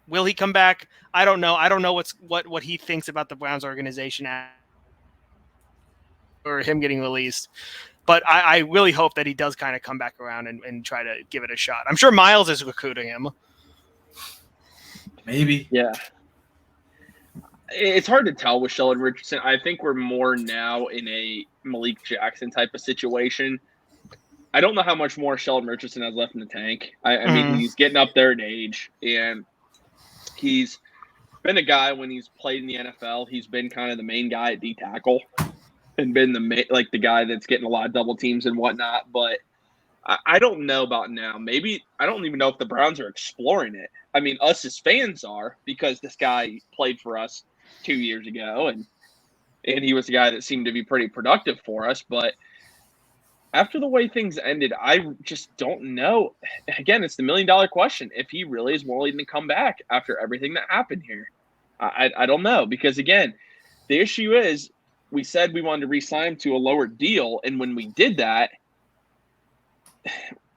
Speaker 3: will he come back? I don't know. I don't know what he thinks about the Browns organization or him getting released. But I really hope that he does kind of come back around and try to give it a shot. I'm sure Miles is recruiting him.
Speaker 2: Maybe.
Speaker 1: Yeah. It's hard to tell with Sheldon Richardson. I think we're more now in a Malik Jackson type of situation. I don't know how much more Sheldon Richardson has left in the tank. I mean, he's getting up there in age, and he's been a guy when he's played in the NFL. He's been kind of the main guy at D tackle and been the guy that's getting a lot of double teams and whatnot. But I don't know about now. Maybe I don't even know if the Browns are exploring it. I mean, us as fans are, because this guy played for us 2 years ago, and he was a guy that seemed to be pretty productive for us. But after the way things ended, I just don't know. Again, it's the $1 million question. If he really is willing to come back after everything that happened here, I don't know. Because, again, the issue is we said we wanted to re-sign him to a lower deal, and when we did that,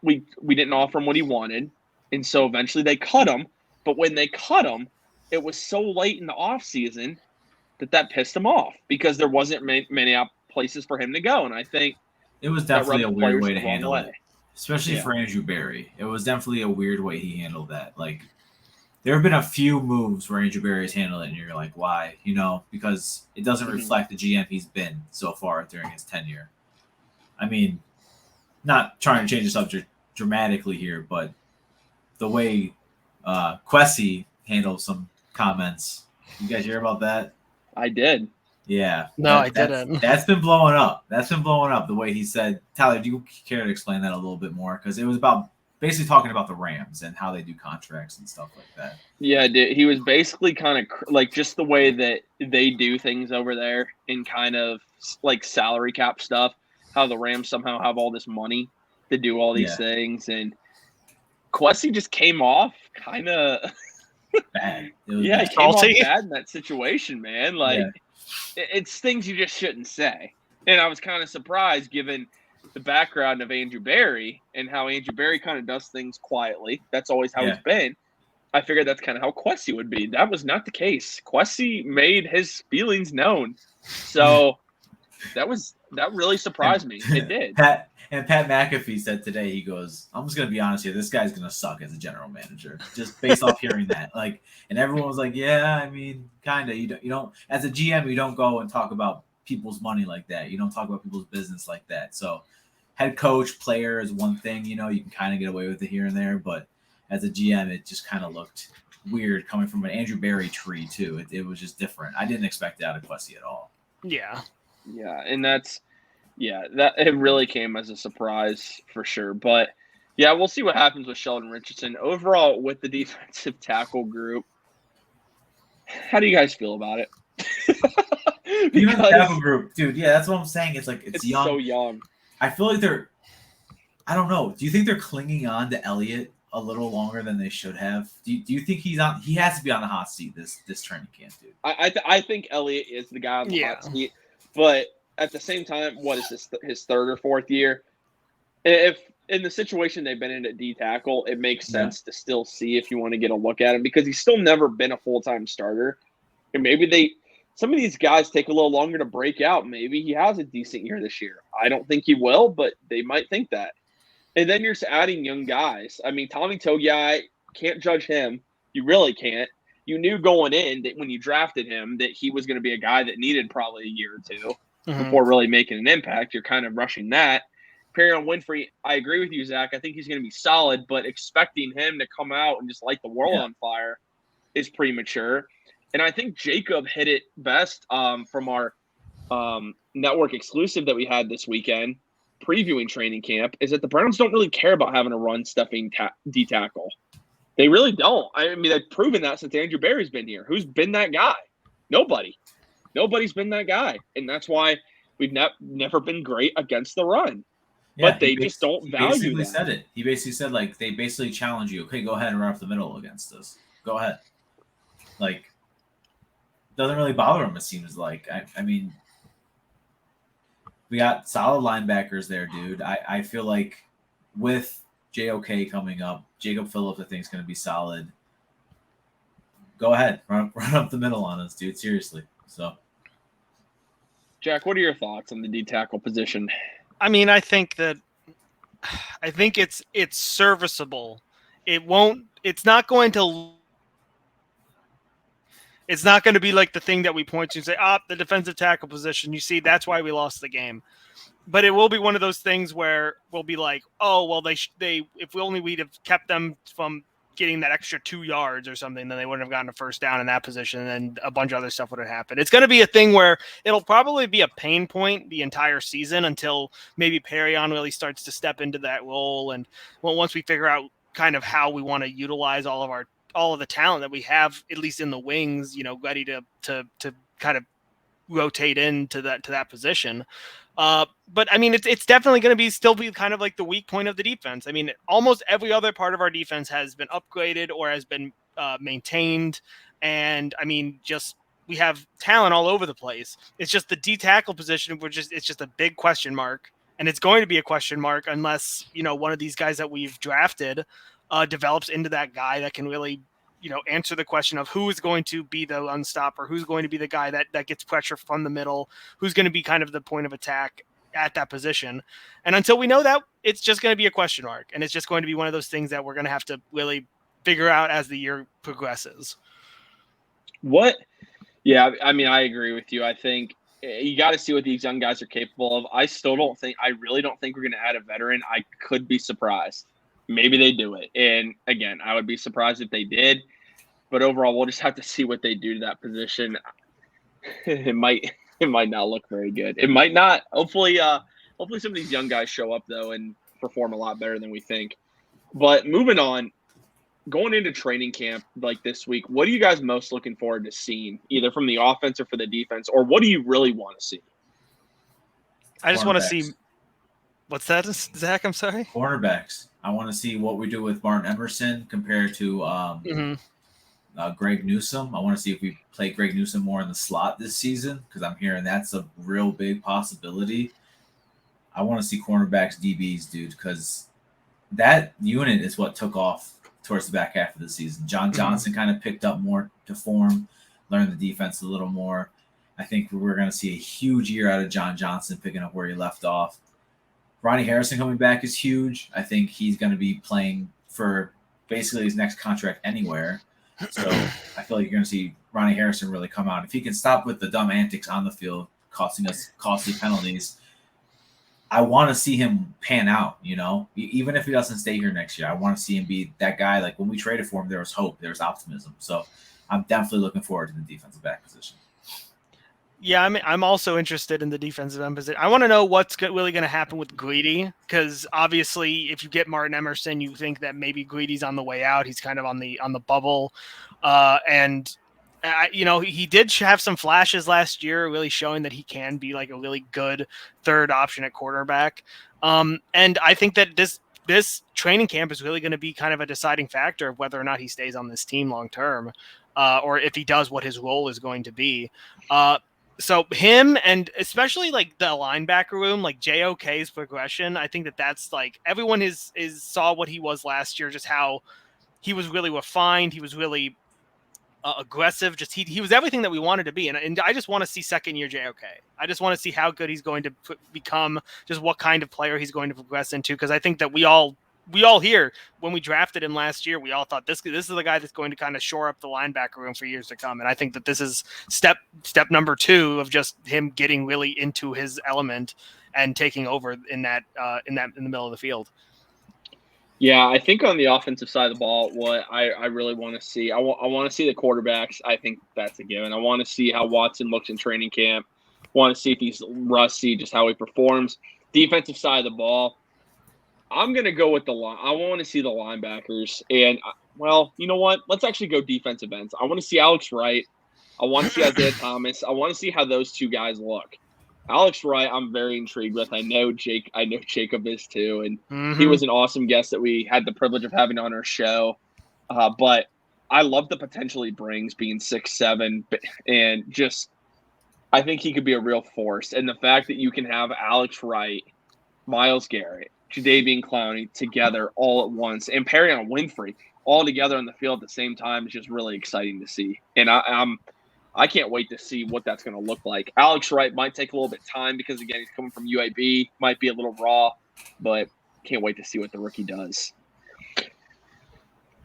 Speaker 1: we didn't offer him what he wanted, and so eventually they cut him. But when they cut him, it was so late in the offseason that pissed him off because there wasn't many places for him to go, and I think
Speaker 2: it was definitely a weird way to handle it, especially
Speaker 1: Yeah.
Speaker 2: for Andrew Berry. It was definitely a weird way he handled that. Like, there have been a few moves where Andrew Berry has handled it, and you're like, why? Because it doesn't reflect the GM he's been so far during his tenure. I mean, not trying to change the subject dramatically here, but the way Kwesi handled some comments. You guys hear about that?
Speaker 1: I did.
Speaker 2: Yeah.
Speaker 3: No, I didn't.
Speaker 2: That's been blowing up. The way he said. Tyler, do you care to explain that a little bit more? Because it was about basically talking about the Rams and how they do contracts and stuff like that.
Speaker 1: Yeah, dude, he was basically kind of like just the way that they do things over there in kind of like salary cap stuff, how the Rams somehow have all this money to do all these things. And Kwesi just came off kind of
Speaker 2: bad.
Speaker 1: He came off bad in that situation, man. Like, it's things you just shouldn't say. And I was kind of surprised given the background of Andrew Berry and how Andrew Berry kind of does things quietly. That's always how he's been. I figured that's kind of how Kwesi would be. That was not the case. Kwesi made his feelings known. So that really surprised me. It did.
Speaker 2: Pat McAfee said today, he goes, I'm just going to be honest here. This guy's going to suck as a general manager, just based off hearing that. Like, and everyone was like, yeah, I mean, kind of. You don't, as a GM, you don't go and talk about people's money like that. You don't talk about people's business like that. So head coach, player is one thing, you can kind of get away with it here and there. But as a GM, it just kind of looked weird coming from an Andrew Berry tree, too. It was just different. I didn't expect that out of Kwesi at all.
Speaker 3: Yeah.
Speaker 1: Yeah, and that it really came as a surprise for sure. But yeah, we'll see what happens with Sheldon Richardson. Overall, with the defensive tackle group, how do you guys feel about it?
Speaker 2: Defensive tackle group, dude. Yeah, that's what I'm saying. It's like it's young.
Speaker 1: So young.
Speaker 2: I feel like I don't know. Do you think they're clinging on to Elliott a little longer than they should have? Do you think he's on? He has to be on the hot seat this training camp, dude.
Speaker 1: I think Elliott is the guy on the hot seat, but at the same time, what is this, his third or fourth year? If in the situation they've been in at D tackle, it makes sense to still see if you want to get a look at him because he's still never been a full-time starter. And maybe some of these guys take a little longer to break out. Maybe he has a decent year this year. I don't think he will, but they might think that. And then you're just adding young guys. I mean, Tommy Togiai, can't judge him. You really can't. You knew going in that when you drafted him that he was going to be a guy that needed probably a year or two before really making an impact. You're kind of rushing that. Perrion Winfrey, I agree with you, Zach. I think he's going to be solid, but expecting him to come out and just light the world on fire is premature. And I think Jacob hit it best from our network exclusive that we had this weekend. previewing training camp is that the Browns don't really care about having a run-stuffing D-tackle. They really don't. I mean, they've proven that since Andrew Berry's been here. Who's been that guy? Nobody. Nobody's been that guy. And that's why we've never been great against the run.
Speaker 2: Yeah,
Speaker 1: but they just don't value that.
Speaker 2: Said it. He basically said, like, they basically challenge you. Okay, go ahead and run up the middle against us. Go ahead. Like, doesn't really bother him, it seems like. I mean, we got solid linebackers there, dude. I feel like with JOK coming up, Jacob Phillips, I think, is going to be solid. Go ahead. Run up the middle on us, dude. Seriously. So,
Speaker 1: Jack, what are your thoughts on the D-tackle position?
Speaker 3: I mean, I think it's serviceable. It's not going to be like the thing that we point to and say, the defensive tackle position. You see, that's why we lost the game. But it will be one of those things where we'll be like, oh, well, if we'd have kept them from getting that extra 2 yards or something, then they wouldn't have gotten a first down in that position, and a bunch of other stuff would have happened. It's going to be a thing where it'll probably be a pain point the entire season until maybe Perrion really starts to step into that role. And once we figure out kind of how we want to utilize all of the talent that we have, at least in the wings, ready to kind of rotate into that position. But I mean, it's definitely going to still be kind of like the weak point of the defense. I mean, almost every other part of our defense has been upgraded or has been maintained. And I mean, we have talent all over the place. It's just the D-tackle position, it's just a big question mark. And it's going to be a question mark unless, one of these guys that we've drafted develops into that guy that can really, answer the question of who is going to be the unstopper, who's going to be the guy that gets pressure from the middle, who's going to be kind of the point of attack at that position. And until we know that, it's just going to be a question mark. And it's just going to be one of those things that we're going to have to really figure out as the year progresses.
Speaker 1: Yeah, I mean, I agree with you. I think you got to see what these young guys are capable of. I really don't think we're going to add a veteran. I could be surprised. Maybe they do it. And again, I would be surprised if they did. But overall, we'll just have to see what they do to that position. It might not look very good. It might not. Hopefully some of these young guys show up, though, and perform a lot better than we think. But moving on, going into training camp like this week, what are you guys most looking forward to seeing, either from the offense or for the defense, or what do you really want to see?
Speaker 3: I just want to see – what's that, Zach? I'm sorry?
Speaker 2: Cornerbacks. I want to see what we do with Martin Emerson compared to Greg Newsome. I want to see if we play Greg Newsome more in the slot this season because I'm hearing that's a real big possibility. I want to see cornerbacks, DBs, dude, because that unit is what took off towards the back half of the season. John Johnson kind of picked up more to form, learned the defense a little more. I think we're going to see a huge year out of John Johnson picking up where he left off. Ronnie Harrison coming back is huge. I think he's going to be playing for basically his next contract anywhere. So I feel like you're going to see Ronnie Harrison really come out. If he can stop with the dumb antics on the field, costing us costly penalties, I want to see him pan out, even if he doesn't stay here next year. I want to see him be that guy. Like when we traded for him, there was hope, there was optimism. So I'm definitely looking forward to the defensive back position.
Speaker 3: Yeah, I'm also interested in the defensive end position. I want to know what's really going to happen with Greedy, because obviously, if you get Martin Emerson, you think that maybe Greedy's on the way out. He's kind of on the bubble, he did have some flashes last year, really showing that he can be like a really good third option at quarterback. And I think that this training camp is really going to be kind of a deciding factor of whether or not he stays on this team long term, or if he does, what his role is going to be. So him, and especially like the linebacker room, like JOK's progression, I think that's like everyone is saw what he was last year, just how he was really refined. He was really aggressive. Just he was everything that we wanted to be. And I just want to see second year JOK. I just want to see how good he's going to become, just what kind of player he's going to progress into. Because I think that we all here, when we drafted him last year, we all thought this is the guy that's going to kind of shore up the linebacker room for years to come. And I think that this is step number 2 of just him getting really into his element and taking over in the middle of the field.
Speaker 1: Yeah, I think on the offensive side of the ball, what I really want to see, I want to see the quarterbacks. I think that's a given. I want to see how Watson looks in training camp. I want to see if he's rusty, just how he performs. defensive side of the ball, I'm going to go with the line. I want to see the linebackers. And, well, you know what? Let's actually go defensive ends. I want to see Alex Wright. I want to see Isaiah Thomas. I want to see how those two guys look. Alex Wright, I'm very intrigued with. I know Jacob is too. And he was an awesome guest that we had the privilege of having on our show. But I love the potential he brings being 6'7", and just I think he could be a real force. And the fact that you can have Alex Wright, Myles Garrett, Jadeveon Clowney together all at once, and Perrion Winfrey all together on the field at the same time is just really exciting to see. And I can't wait to see what that's going to look like. Alex Wright might take a little bit of time because, again, he's coming from UAB, might be a little raw, but can't wait to see what the rookie does.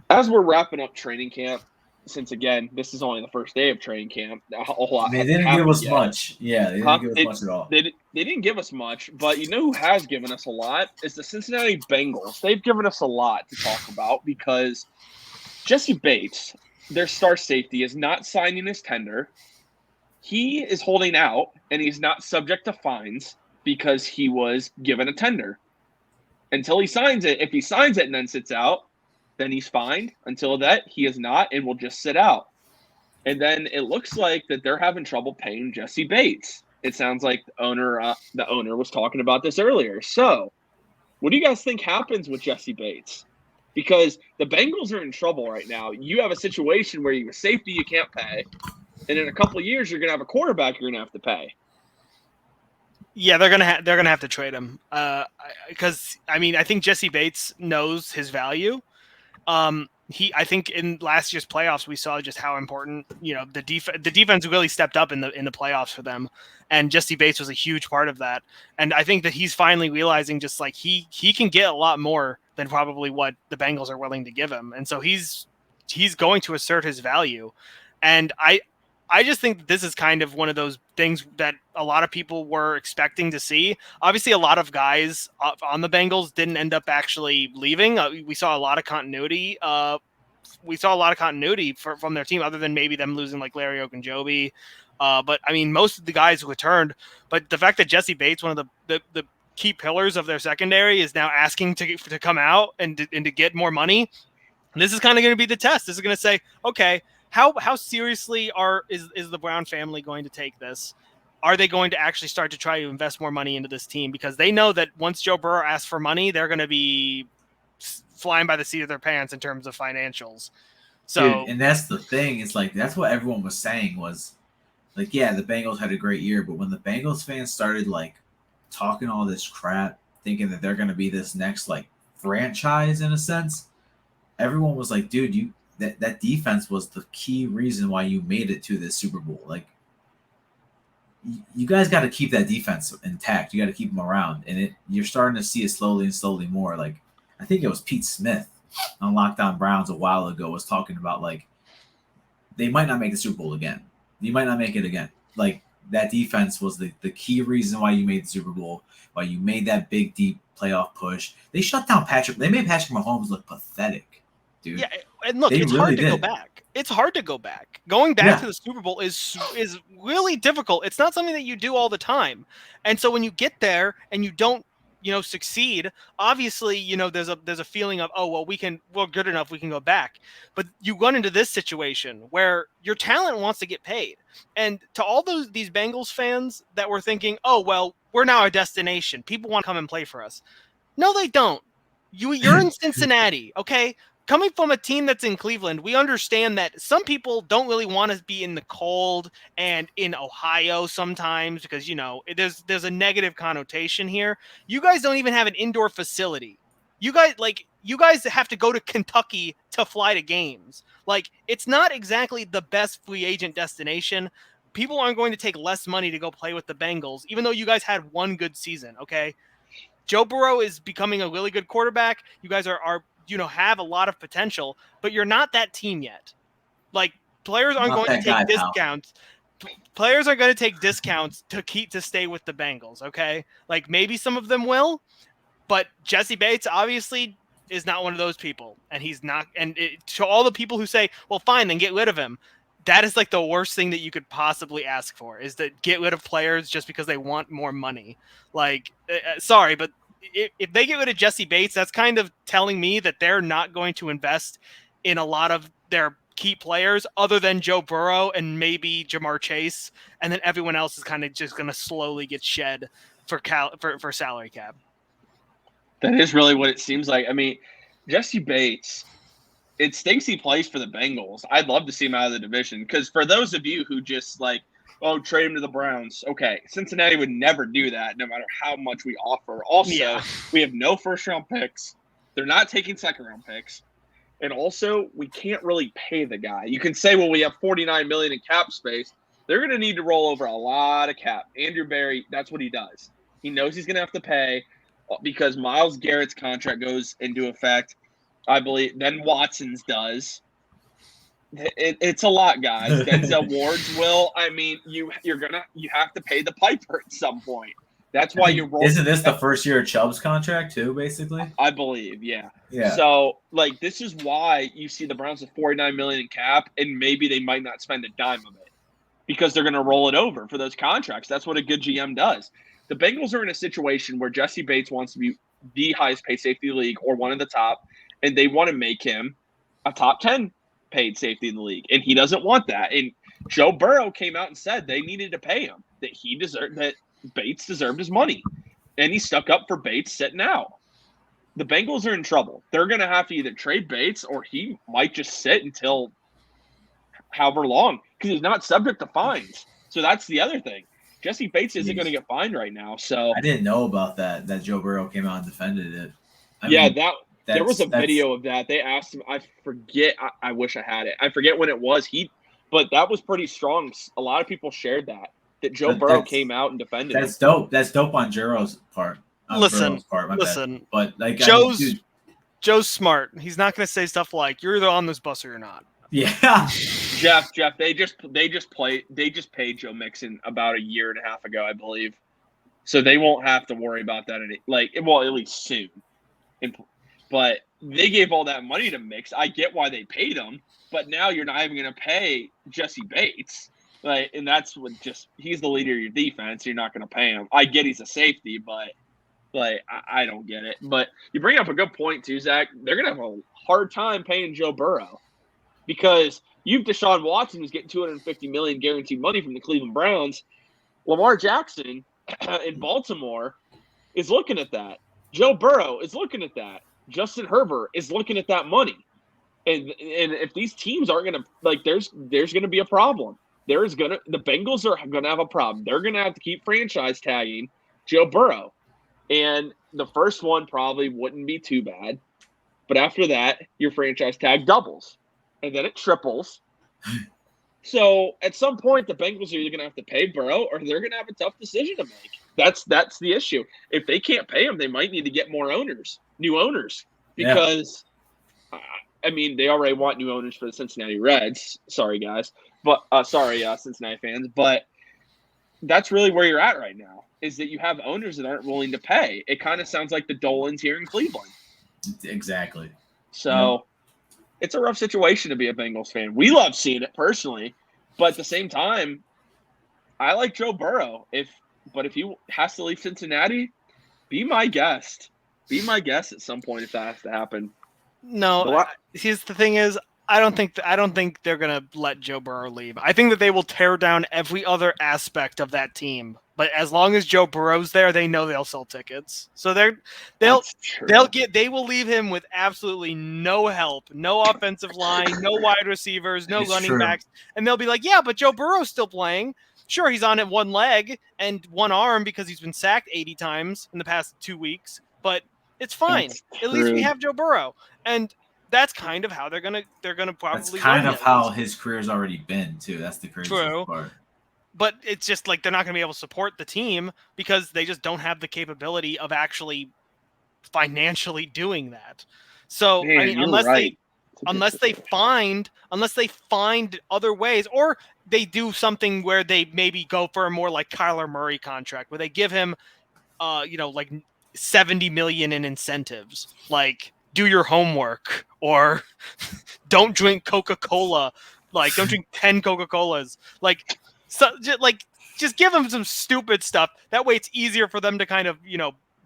Speaker 1: As we're wrapping up training camp, since, again, this is only the first day of training camp, a whole lot.
Speaker 2: They didn't give us much. Yeah, they didn't give us much at all.
Speaker 1: They didn't give us much, but you know who has given us a lot is the Cincinnati Bengals. They've given us a lot to talk about because Jesse Bates, their star safety, is not signing his tender. He is holding out, and he's not subject to fines because he was given a tender. Until he signs it, if he signs it and then sits out, then he's fined. Until that, he is not and will just sit out. And then it looks like that they're having trouble paying Jesse Bates. It sounds like the owner was talking about this earlier. So, what do you guys think happens with Jesse Bates? Because the Bengals are in trouble right now. You have a situation where you have a safety you can't pay, and in a couple of years you're going to have a quarterback you're going to have to pay.
Speaker 3: Yeah, they're gonna have to trade him because I think Jesse Bates knows his value. I think in last year's playoffs we saw just how important the defense really stepped up in the playoffs for them, and Jesse Bates was a huge part of that. And I think that he's finally realizing just like he can get a lot more than probably what the Bengals are willing to give him, and so he's going to assert his value. And I just think this is kind of one of those things that a lot of people were expecting to see. Obviously, a lot of guys on the Bengals didn't end up actually leaving. We saw a lot of continuity. From their team, other than maybe them losing like Larry Ogunjobi. But most of the guys who returned. But the fact that Jesse Bates, one of the key pillars of their secondary, is now asking to come out and to get more money. This is kind of going to be the test. This is going to say, okay, how seriously is the Brown family going to take this? Are they going to actually start to try to invest more money into this team? Because they know that once Joe Burrow asks for money, they're going to be flying by the seat of their pants in terms of financials. So,
Speaker 2: dude, and that's the thing. It's like that's what everyone was saying was like, yeah, the Bengals had a great year, but when the Bengals fans started like talking all this crap, thinking that they're going to be this next like franchise in a sense, everyone was like, dude, that defense was the key reason why you made it to this Super Bowl. Like, you guys got to keep that defense intact. You got to keep them around, and you're starting to see it slowly and slowly more. Like, I think it was Pete Smith on Locked On Browns a while ago was talking about like they might not make the Super Bowl again. You might not make it again. Like, that defense was the key reason why you made the Super Bowl, why you made that big deep playoff push. They shut down Patrick. They made Patrick Mahomes look pathetic, dude.
Speaker 3: Yeah, and look, it's hard to go back. It's hard to go back. Going back to the Super Bowl is really difficult. It's not something that you do all the time. And so when you get there and you don't, succeed, obviously, there's a feeling of, oh, well, we're good enough, we can go back. But you run into this situation where your talent wants to get paid. And to all these Bengals fans that were thinking, oh, well, we're now a destination, people want to come and play for us. No, they don't. You're in Cincinnati, okay? Coming from a team that's in Cleveland, we understand that some people don't really want to be in the cold and in Ohio sometimes because, there's a negative connotation here. You guys don't even have an indoor facility. You guys have to go to Kentucky to fly to games. Like, it's not exactly the best free agent destination. People aren't going to take less money to go play with the Bengals, even though you guys had one good season, okay? Joe Burrow is becoming a really good quarterback. You guys are have a lot of potential, but you're not that team yet. Like, players aren't going to take discounts. Players are going to take discounts to stay with the Bengals, okay? Like, maybe some of them will, but Jesse Bates obviously is not one of those people, and he's not. And to all the people who say, well, fine, then get rid of him. that is like the worst thing that you could possibly ask for, is to get rid of players just because they want more money. Like, sorry, but if they get rid of Jesse Bates, that's kind of telling me that they're not going to invest in a lot of their key players other than Joe Burrow and maybe Jamar Chase, and then everyone else is kind of just going to slowly get shed for salary cap.
Speaker 1: That is really what it seems like. I mean, Jesse Bates, it stinks he plays for the Bengals. I'd love to see him out of the division, because for those of you who just like, oh, trade him to the Browns. Okay, Cincinnati would never do that, no matter how much we offer. Also, we have no first-round picks. They're not taking second-round picks. And also, we can't really pay the guy. You can say, well, we have $49 million in cap space. They're going to need to roll over a lot of cap. Andrew Berry, that's what he does. He knows he's going to have to pay because Myles Garrett's contract goes into effect, I believe. Then Watson's does. It's a lot, guys. Denzel Ward's will. I mean, you have to pay the piper at some point. That's why you roll.
Speaker 2: Isn't this the first year of Chubb's contract too, basically?
Speaker 1: I believe, yeah.
Speaker 2: Yeah.
Speaker 1: So, like, this is why you see the Browns with $49 million in cap, and maybe they might not spend a dime of it because they're going to roll it over for those contracts. That's what a good GM does. The Bengals are in a situation where Jesse Bates wants to be the highest paid safety in the league or one of the top, and they want to make him a top 10 paid safety in the league, and he doesn't want that. And Joe Burrow came out and said they needed to pay him, that Bates deserved his money, and he stuck up for Bates sitting out. The Bengals are in trouble. They're going to have to either trade Bates or he might just sit until however long, because he's not subject to fines. So that's the other thing. Jesse Bates isn't going to get fined right now. So
Speaker 2: I didn't know about that Joe Burrow came out and defended it.
Speaker 1: There was a video of that. They asked him, I forget, I wish I had it. I forget when it was. But that was pretty strong. A lot of people shared that Joe Burrow came out and defended him.
Speaker 2: That's dope. That's dope on Burrow's part.
Speaker 3: Listen.
Speaker 2: But like
Speaker 3: Joe's smart. He's not going to say stuff like, you're either on this bus or you're not.
Speaker 2: Yeah.
Speaker 1: Jeff, they just paid Joe Mixon about a year and a half ago, I believe. So they won't have to worry about that at least soon. But they gave all that money to Mix. I get why they paid him, but now you're not even going to pay Jesse Bates. And that's what he's the leader of your defense. You're not going to pay him. I get he's a safety, but I don't get it. But you bring up a good point too, Zach. They're going to have a hard time paying Joe Burrow because Deshaun Watson who's getting $250 million guaranteed money from the Cleveland Browns. Lamar Jackson in Baltimore is looking at that. Joe Burrow is looking at that. Justin Herbert is looking at that money. And if these teams aren't going to there's going to be a problem. The Bengals are going to have a problem. They're going to have to keep franchise tagging Joe Burrow. And the first one probably wouldn't be too bad. But after that, your franchise tag doubles. And then it triples. So at some point, the Bengals are either going to have to pay Burrow or they're going to have a tough decision to make. That's the issue. If they can't pay him, they might need to get new owners. Because, they already want new owners for the Cincinnati Reds. Sorry, guys. But Cincinnati fans. But that's really where you're at right now, is that you have owners that aren't willing to pay. It kind of sounds like the Dolans here in Cleveland.
Speaker 2: Exactly.
Speaker 1: So it's a rough situation to be a Bengals fan. We love seeing it personally, but at the same time, I like Joe Burrow. But if he has to leave Cincinnati, be my guest. Be my guest at some point if that has to happen.
Speaker 3: No, here's the thing is, I don't think they're gonna let Joe Burrow leave. I think that they will tear down every other aspect of that team. But as long as Joe Burrow's there, they know they'll sell tickets. So they will leave him with absolutely no help, no offensive line, no wide receivers, no running backs, and they'll be like, yeah, but Joe Burrow's still playing. Sure, he's on it one leg and one arm because he's been sacked 80 times in the past 2 weeks, but it's fine. At least we have Joe Burrow, and that's kind of how they're gonna probably.
Speaker 2: That's kind of how his career's already been too. That's the crazy part.
Speaker 3: But it's just like they're not going to be able to support the team because they just don't have the capability of actually financially doing that. So unless they find other ways, or they do something where they maybe go for a more like Kyler Murray contract where they give him, like $70 million in incentives, like do your homework or don't drink Coca-Cola Like, don't drink 10 Coca-Colas. Like, just give them some stupid stuff. That way, it's easier for them to kind of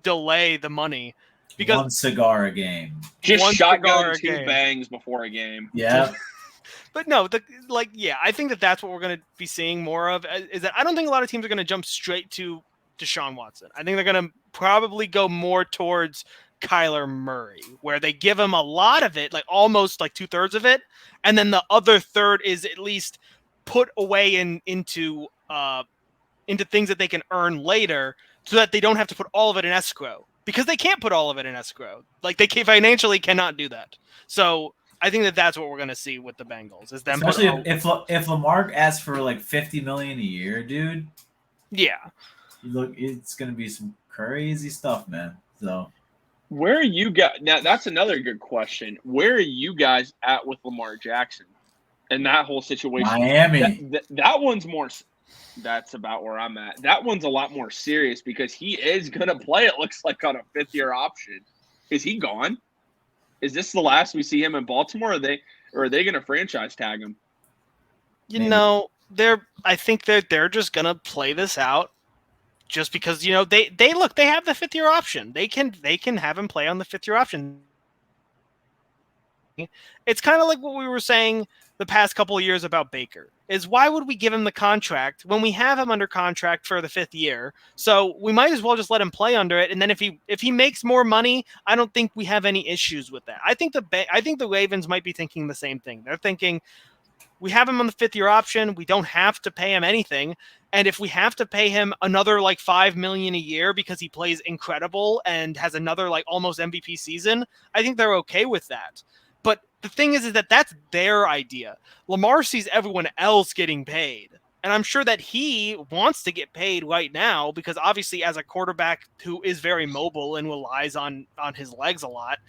Speaker 3: delay the money. Because
Speaker 2: one cigar a game.
Speaker 1: Just shotgun 2 bangs before a game.
Speaker 2: Yeah.
Speaker 3: But no, I think that's what we're going to be seeing more of. Is that I don't think a lot of teams are going to jump straight to Deshaun Watson. I think they're going to probably go more towards Kyler Murray, where they give him a lot of it, like almost like 2/3 of it, and then the other third is at least put away into things that they can earn later, so that they don't have to put all of it in escrow, because they can't put all of it in escrow. Like, they financially cannot do that. So I think that's what we're going to see with the Bengals. Is them
Speaker 2: especially if Lamar asks for like $50 million a year, dude.
Speaker 3: Yeah.
Speaker 2: Look, it's going to be some crazy stuff, man. So
Speaker 1: where are you guys now? That's another good question. Where are you guys at with Lamar Jackson and that whole situation?
Speaker 2: Miami.
Speaker 1: That one's more. That's about where I'm at. That one's a lot more serious because he is going to play. It looks like on a 5th-year option. Is he gone? Is this the last we see him in Baltimore? Or are they going to franchise tag him?
Speaker 3: I think they're just going to play this out, just because they have the 5th-year option. They can have him play on the 5th-year option. It's kind of like what we were saying the past couple of years about Baker. Is why would we give him the contract when we have him under contract for the 5th year? So we might as well just let him play under it. And then if he makes more money, I don't think we have any issues with that. I think the Ravens might be thinking the same thing. They're thinking, we have him on the 5th-year option. We don't have to pay him anything. And if we have to pay him another like $5 million a year because he plays incredible and has another like almost MVP season, I think they're okay with that. But the thing is that that's their idea. Lamar sees everyone else getting paid. And I'm sure that he wants to get paid right now because obviously as a quarterback who is very mobile and relies on his legs a lot,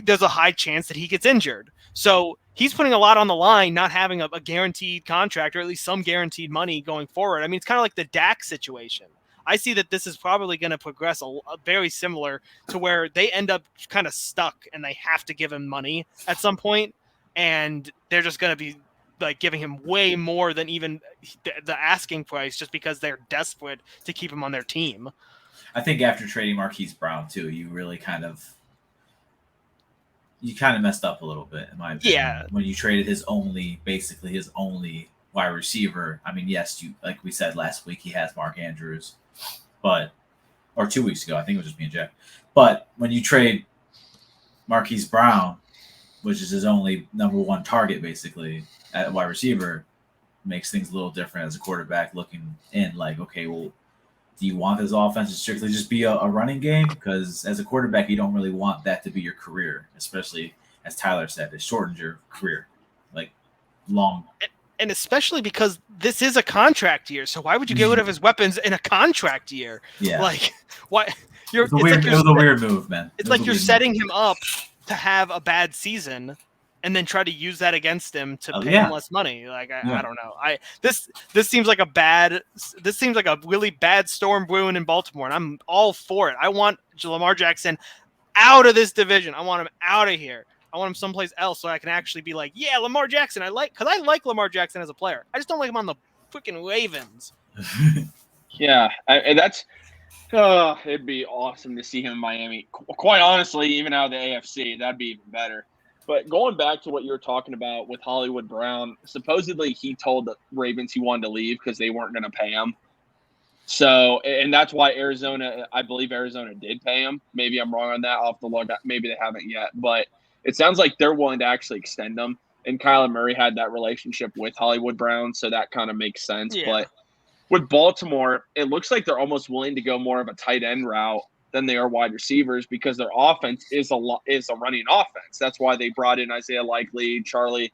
Speaker 3: there's a high chance that he gets injured. So he's putting a lot on the line, not having a guaranteed contract or at least some guaranteed money going forward. I mean, it's kind of like the Dak situation. I see that this is probably going to progress a very similar to where they end up kind of stuck and they have to give him money at some point, and they're just going to be like giving him way more than even the asking price just because they're desperate to keep him on their team.
Speaker 2: I think after trading Marquise Brown too, you really kind of messed up a little bit in my opinion.
Speaker 3: Yeah.
Speaker 2: When you traded his only wide receiver. I mean, yes, like we said last week, he has Mark Andrews. Or 2 weeks ago, I think it was just me and Jack. But when you trade Marquise Brown, which is his only number one target, basically, at wide receiver, makes things a little different as a quarterback looking in like, okay, well, do you want this offense to strictly just be a running game? Because as a quarterback, you don't really want that to be your career, especially, as Tyler said, it shortens your career, like long.
Speaker 3: And especially because this is a contract year, so why would you get rid of his weapons in a contract year?
Speaker 2: Yeah,
Speaker 3: like why?
Speaker 2: It was a weird move, man.
Speaker 3: It's like you're setting him up to have a bad season, and then try to use that against him to pay him less money. Like I don't know. This seems like a really bad storm brewing in Baltimore, and I'm all for it. I want Lamar Jackson out of this division. I want him out of here. I want him someplace else so I can actually be like, yeah, Lamar Jackson. I like Lamar Jackson as a player. I just don't like him on the freaking Ravens.
Speaker 1: Yeah, it'd be awesome to see him in Miami. Quite honestly, even out of the AFC, that'd be even better. But going back to what you were talking about with Hollywood Brown, supposedly he told the Ravens he wanted to leave because they weren't going to pay him. So, and that's why I believe Arizona did pay him. Maybe I'm wrong on that. I'll have to look. Maybe they haven't yet, but it sounds like they're willing to actually extend him. And Kyler Murray had that relationship with Hollywood Brown, so that kind of makes sense. Yeah. But with Baltimore, it looks like they're almost willing to go more of a tight end route than they are wide receivers because their offense is a running offense. That's why they brought in Isaiah Likely, Charlie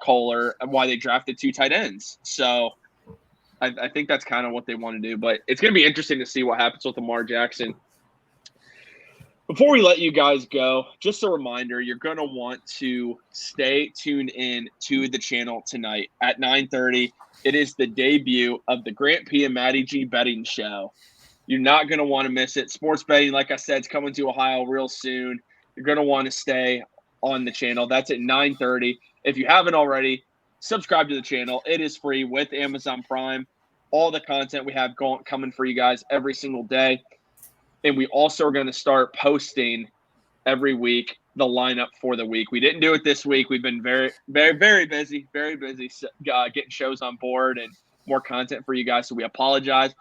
Speaker 1: Kohler, and why they drafted 2 tight ends. So I think that's kind of what they want to do. But it's going to be interesting to see what happens with Lamar Jackson. Before we let you guys go, just a reminder, you're going to want to stay tuned in to the channel tonight at 9:30. It is the debut of the Grant P. and Matty G betting show. You're not going to want to miss it. Sports betting, like I said, is coming to Ohio real soon. You're going to want to stay on the channel. That's at 9:30. If you haven't already, subscribe to the channel. It is free with Amazon Prime. All the content we have coming for you guys every single day. And we also are going to start posting every week the lineup for the week. We didn't do it this week. We've been very, very, very busy getting shows on board and more content for you guys. So we apologize.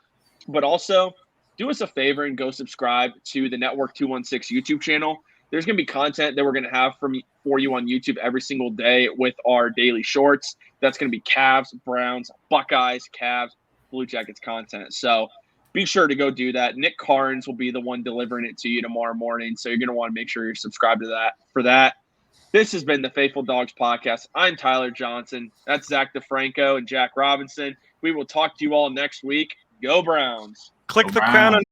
Speaker 1: But also, do us a favor and go subscribe to the Network 216 YouTube channel. There's going to be content that we're going to have for you on YouTube every single day with our daily shorts. That's going to be Cavs, Browns, Buckeyes, Cavs, Blue Jackets content. So be sure to go do that. Nick Carnes will be the one delivering it to you tomorrow morning. So you're going to want to make sure you're subscribed to that for that. This has been the Faithful Dogs Podcast. I'm Tyler Johnson. That's Zach DeFranco and Jack Robinson. We will talk to you all next week. Go Browns.
Speaker 3: Click the crown on